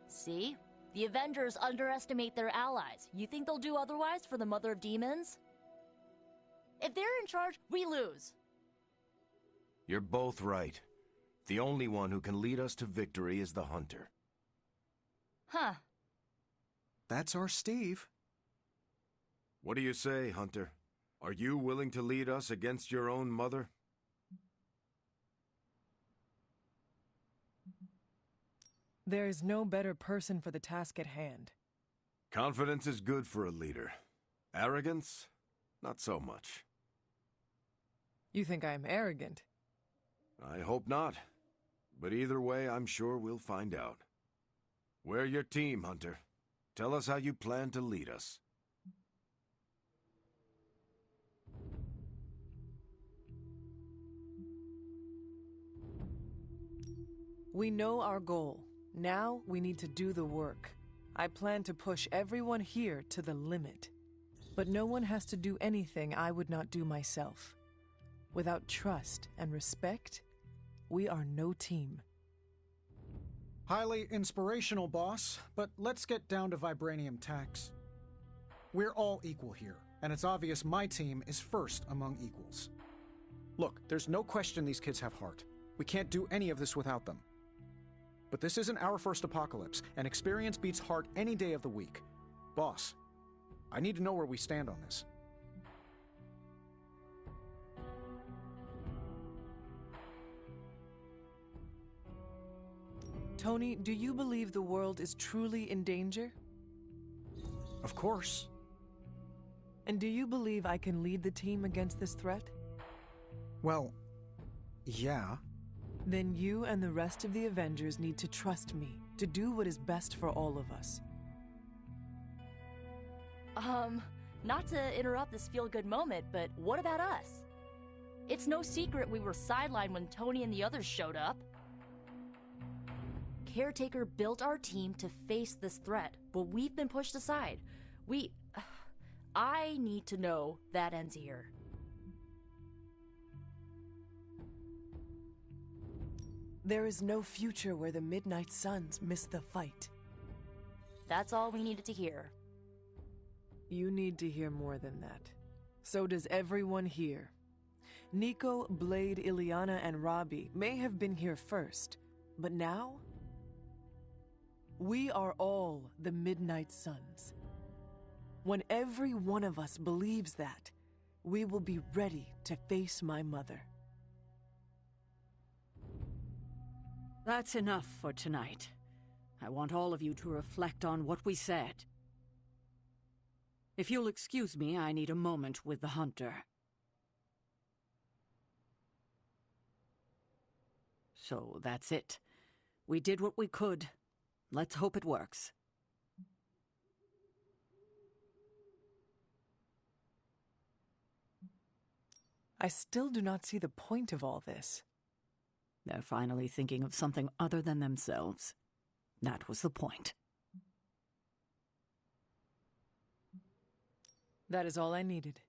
See? The Avengers underestimate their allies. You think they'll do otherwise for the Mother of Demons? If they're in charge, we lose. You're both right. The only one who can lead us to victory is the Hunter. Huh. That's our Steve. What do you say, Hunter? Are you willing to lead us against your own mother? There is no better person for the task at hand. Confidence is good for a leader. Arrogance? Not so much. You think I am arrogant? I hope not. But either way, I'm sure we'll find out. We're your team, Hunter. Tell us how you plan to lead us. We know our goal. Now we need to do the work. I plan to push everyone here to the limit. But no one has to do anything I would not do myself. Without trust and respect, we are no team. Highly inspirational, boss, but let's get down to vibranium tax. We're all equal here, and it's obvious my team is first among equals. Look, there's no question these kids have heart. We can't do any of this without them. But this isn't our first apocalypse, and experience beats heart any day of the week. Boss, I need to know where we stand on this. Tony, do you believe the world is truly in danger? Of course. And do you believe I can lead the team against this threat? Well, Yeah. Then you and the rest of the Avengers need to trust me to do what is best for all of us. Not to interrupt this feel-good moment, but what about us? It's no secret we were sidelined when Tony and the others showed up. Caretaker built our team to face this threat, but we've been pushed aside. I need to know that ends here. There is no future where the Midnight Suns miss the fight. That's all we needed to hear. You need to hear more than that. So does everyone here. Nico, Blade, Ileana, and Robbie may have been here first, but now, we are all the Midnight Suns. When every one of us believes that, we will be ready to face my mother. That's enough for tonight. I want all of you to reflect on what we said. If you'll excuse me, I need a moment with the Hunter. So that's it. We did what we could. Let's hope it works. I still do not see the point of all this. They're finally thinking of something other than themselves. That was the point. That is all I needed.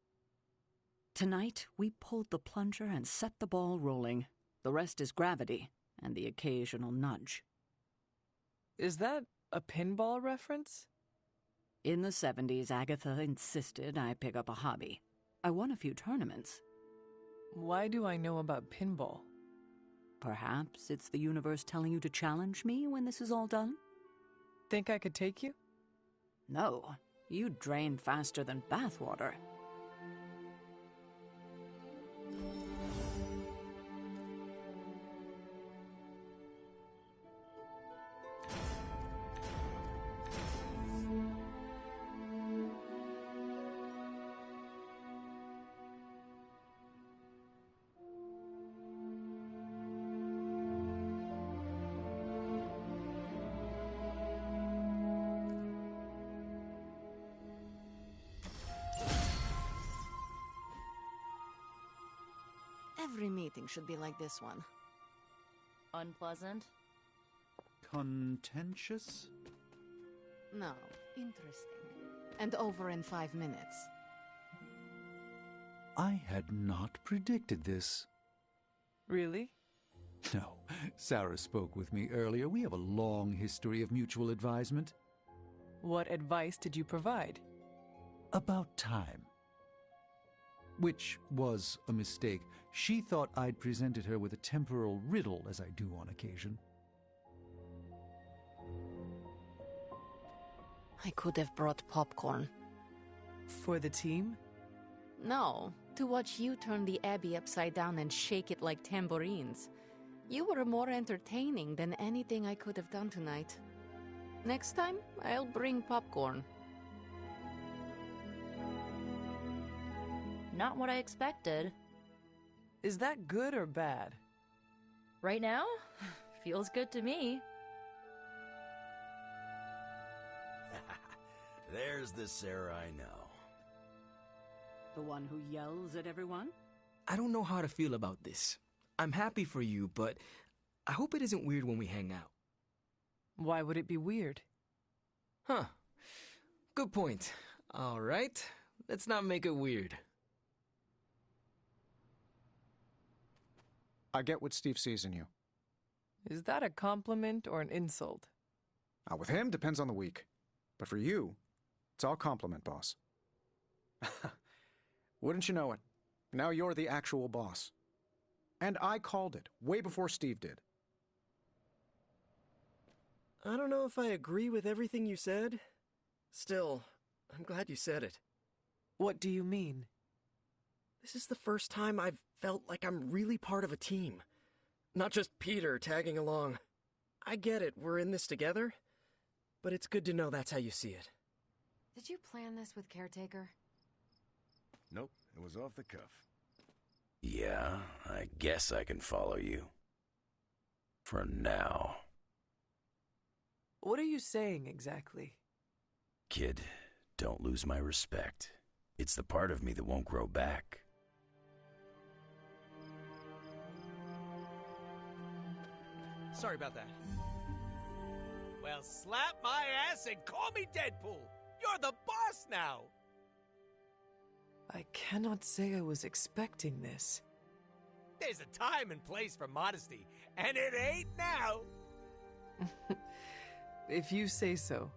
Tonight, we pulled the plunger and set the ball rolling. The rest is gravity and the occasional nudge. Is that a pinball reference? In the 70s, Agatha insisted I pick up a hobby. I won a few tournaments. Why do I know about pinball? Perhaps it's the universe telling you to challenge me when this is all done? Think I could take you? No. You drain faster than bathwater. Every meeting should be like this one. Unpleasant? Contentious? No, interesting. And over in 5 minutes. I had not predicted this. Really? No. Sarah spoke with me earlier. We have a long history of mutual advisement. What advice did you provide? About time. Which was a mistake. She thought I'd presented her with a temporal riddle, as I do on occasion. I could have brought popcorn. For the team? No, to watch you turn the Abbey upside down and shake it like tambourines. You were more entertaining than anything I could have done tonight. Next time, I'll bring popcorn. Not what I expected. Is that good or bad? Right now? Feels good to me. There's the Sarah I know. The one who yells at everyone? I don't know how to feel about this. I'm happy for you, but I hope it isn't weird when we hang out. Why would it be weird? Huh. Good point. All right. Let's not make it weird. I get what Steve sees in you. Is that a compliment or an insult? With him, depends on the week. But for you, it's all compliment, boss. Wouldn't you know it? Now you're the actual boss. And I called it, way before Steve did. I don't know if I agree with everything you said. Still, I'm glad you said it. What do you mean? This is the first time I've felt like I'm really part of a team. Not just Peter tagging along. I get it, we're in this together. But it's good to know that's how you see it. Did you plan this with Caretaker? Nope, it was off the cuff. Yeah, I guess I can follow you. For now. What are you saying exactly? Kid, don't lose my respect. It's the part of me that won't grow back. Sorry about that. Well, slap my ass and call me Deadpool. You're the boss now. I cannot say I was expecting this. There's a time and place for modesty, and it ain't now. If you say so.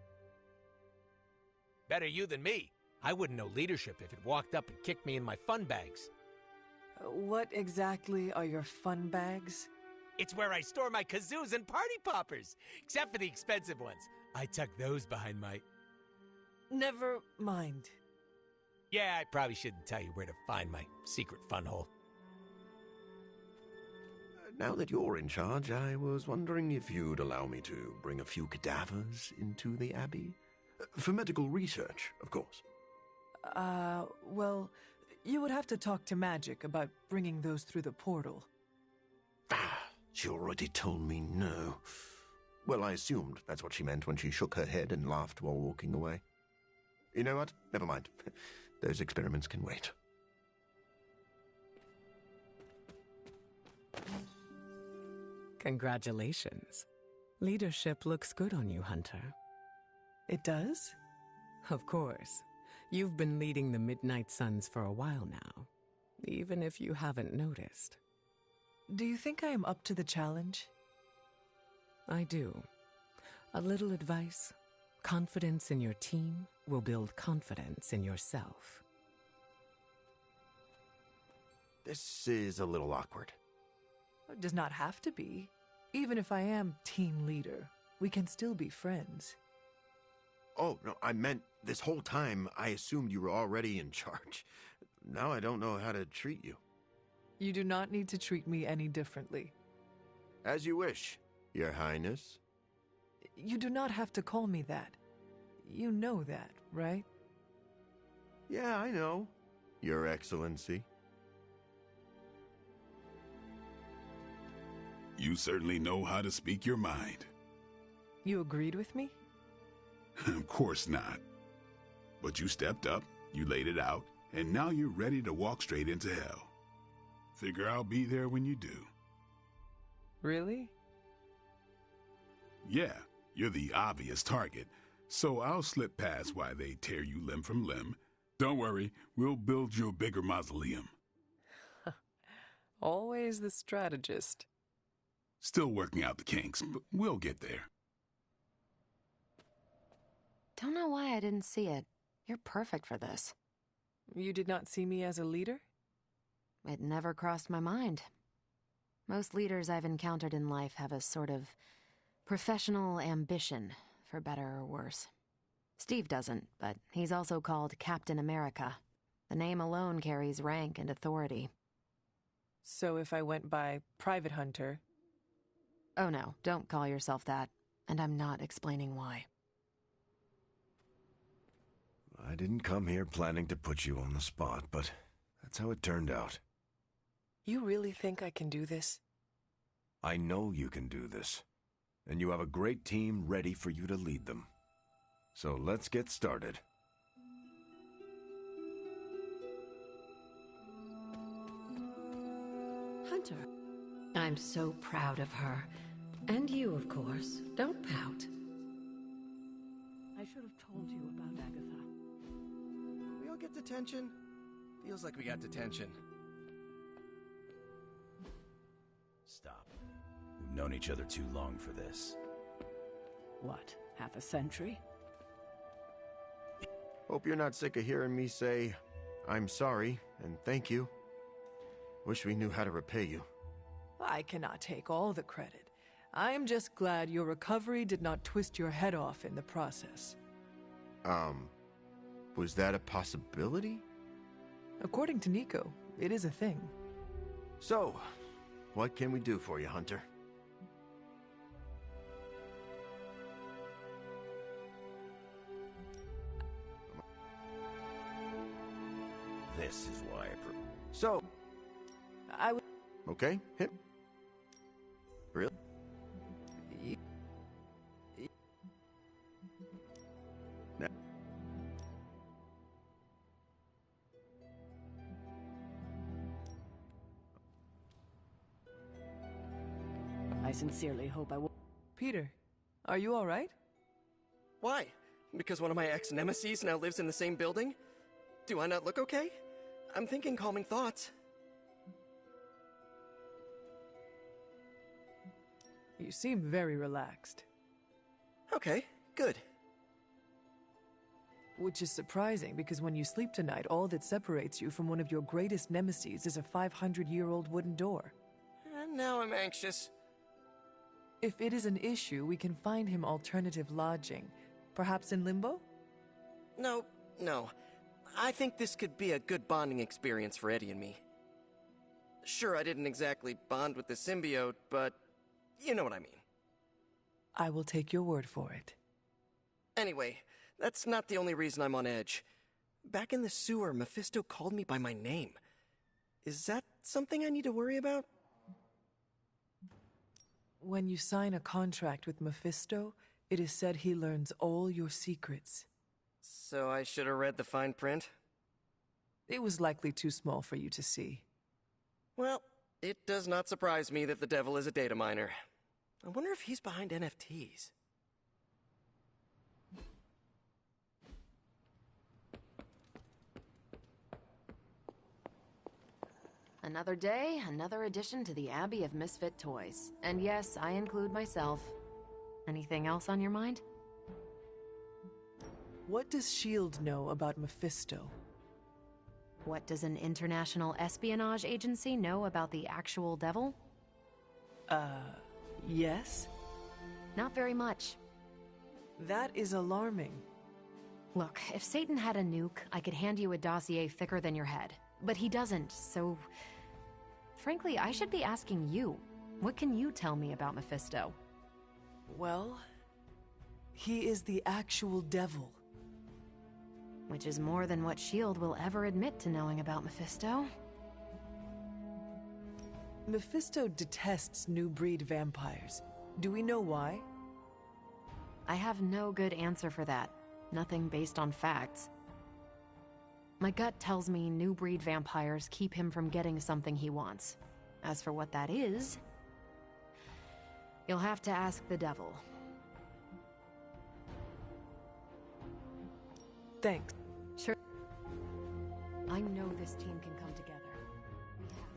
Better you than me. I wouldn't know leadership if it walked up and kicked me in my fun bags. What exactly are your fun bags? It's where I store my kazoos and party poppers, except for the expensive ones. I tuck those behind my... Never mind. Yeah, I probably shouldn't tell you where to find my secret fun hole. Now that you're in charge, I was wondering if you'd allow me to bring a few cadavers into the Abbey. For medical research, of course. Well, you would have to talk to Magic about bringing those through the portal. She already told me no. Well, I assumed that's what she meant when she shook her head and laughed while walking away. You know what? Never mind. Those experiments can wait. Congratulations. Leadership looks good on you, Hunter. It does? Of course. You've been leading the Midnight Suns for a while now, even if you haven't noticed. Do you think I am up to the challenge? I do. A little advice. Confidence in your team will build confidence in yourself. This is a little awkward. It does not have to be. Even if I am team leader, we can still be friends. Oh, no, I meant this whole time I assumed you were already in charge. Now I don't know how to treat you. You do not need to treat me any differently. As you wish, Your Highness. You do not have to call me that. You know that, right? Yeah, I know, Your Excellency. You certainly know how to speak your mind. You agreed with me? Of course not. But you stepped up, you laid it out, and now you're ready to walk straight into hell. Figure I'll be there when you do. Really? Yeah, you're the obvious target, so I'll slip past why they tear you limb from limb. Don't worry, we'll build you a bigger mausoleum. Always the strategist. Still working out the kinks, but we'll get there. Don't know why I didn't see it. You're perfect for this. You did not see me as a leader? It never crossed my mind. Most leaders I've encountered in life have a sort of professional ambition, for better or worse. Steve doesn't, but he's also called Captain America. The name alone carries rank and authority. So if I went by Private Hunter... Oh no, don't call yourself that, and I'm not explaining why. I didn't come here planning to put you on the spot, but that's how it turned out. You really think I can do this? I know you can do this, and you have a great team ready for you to lead them. So let's get started. Hunter. I'm so proud of her. And you, of course. Don't pout. I should have told you about Agatha. We all get detention? Feels like we got detention. Stop. We've known each other too long for this. What, half a century? Hope you're not sick of hearing me say, I'm sorry, and thank you. Wish we knew how to repay you. I cannot take all the credit. I am just glad your recovery did not twist your head off in the process. Was that a possibility? According to Nico, it is a thing. So, what can we do for you, Hunter? This is why I... So, Okay? Hit. Really? Now. I sincerely hope I will. Peter, are you all right? Why? Because one of my ex-nemesis now lives in the same building? Do I not look okay? I'm thinking calming thoughts. You seem very relaxed. Okay, good. Which is surprising, because when you sleep tonight, all that separates you from one of your greatest nemesis is a 500-year-old wooden door. And now I'm anxious. If it is an issue, we can find him alternative lodging. Perhaps in Limbo? No. I think this could be a good bonding experience for Eddie and me. Sure, I didn't exactly bond with the symbiote, but you know what I mean. I will take your word for it. Anyway, that's not the only reason I'm on edge. Back in the sewer, Mephisto called me by my name. Is that something I need to worry about? When you sign a contract with Mephisto, it is said he learns all your secrets. So I should have read the fine print? It was likely too small for you to see. Well, it does not surprise me that the devil is a data miner. I wonder if he's behind NFTs. Another day, another addition to the Abbey of Misfit Toys. And yes, I include myself. Anything else on your mind? What does S.H.I.E.L.D. know about Mephisto? What does an international espionage agency know about the actual devil? Yes? Not very much. That is alarming. Look, if Satan had a nuke, I could hand you a dossier thicker than your head. But he doesn't, so... Frankly, I should be asking you. What can you tell me about Mephisto? Well, he is the actual devil. Which is more than what S.H.I.E.L.D. will ever admit to knowing about Mephisto. Mephisto detests new breed vampires. Do we know why? I have no good answer for that. Nothing based on facts. My gut tells me new breed vampires keep him from getting something he wants. As for what that is, you'll have to ask the devil. Thanks. Sure. I know this team can come together. We have to.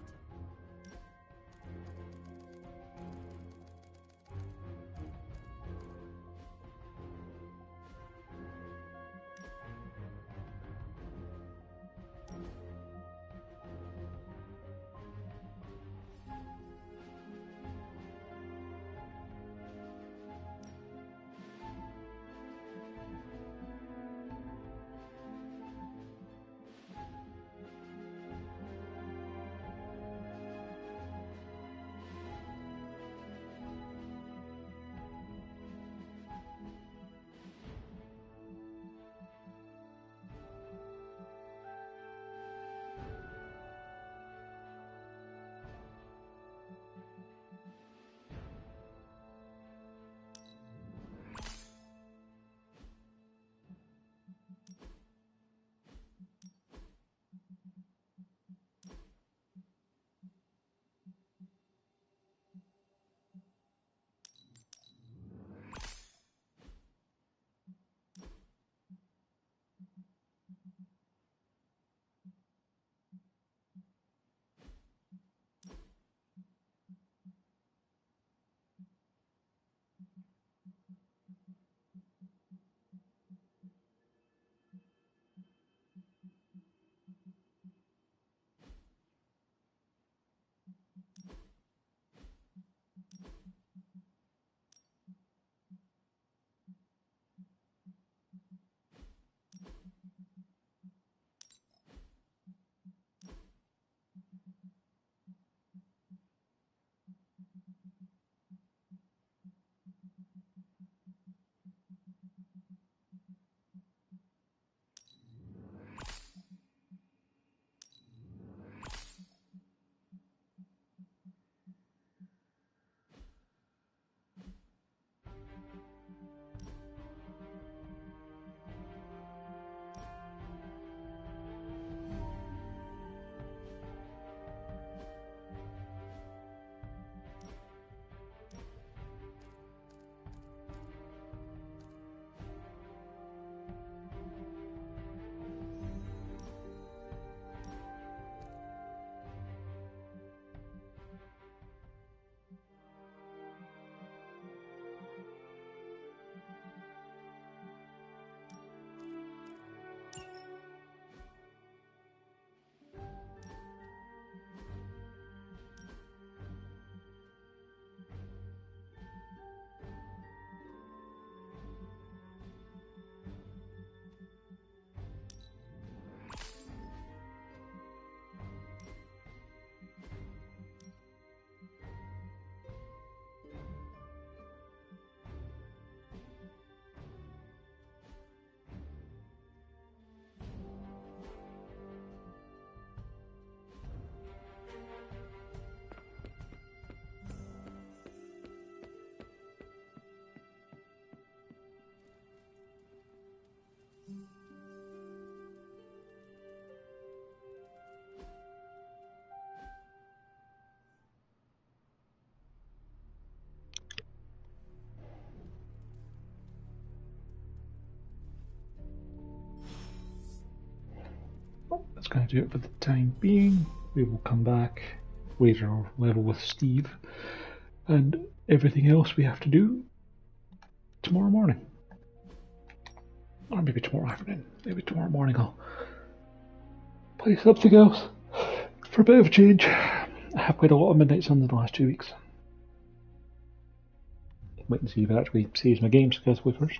that's going to do it for the time being. We will come back later level with Steve and everything else we have to do tomorrow morning. Or maybe tomorrow afternoon. Maybe tomorrow morning I'll play something else for a bit of a change. I have played a lot of Midnight Suns in the last 2 weeks. Wait and see if it actually saves my game successfully first.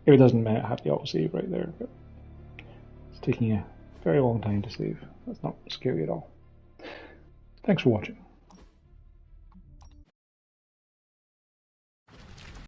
If it doesn't, I have the auto-save right there, but it's taking a very long time to save. That's not scary at all. Thanks for watching.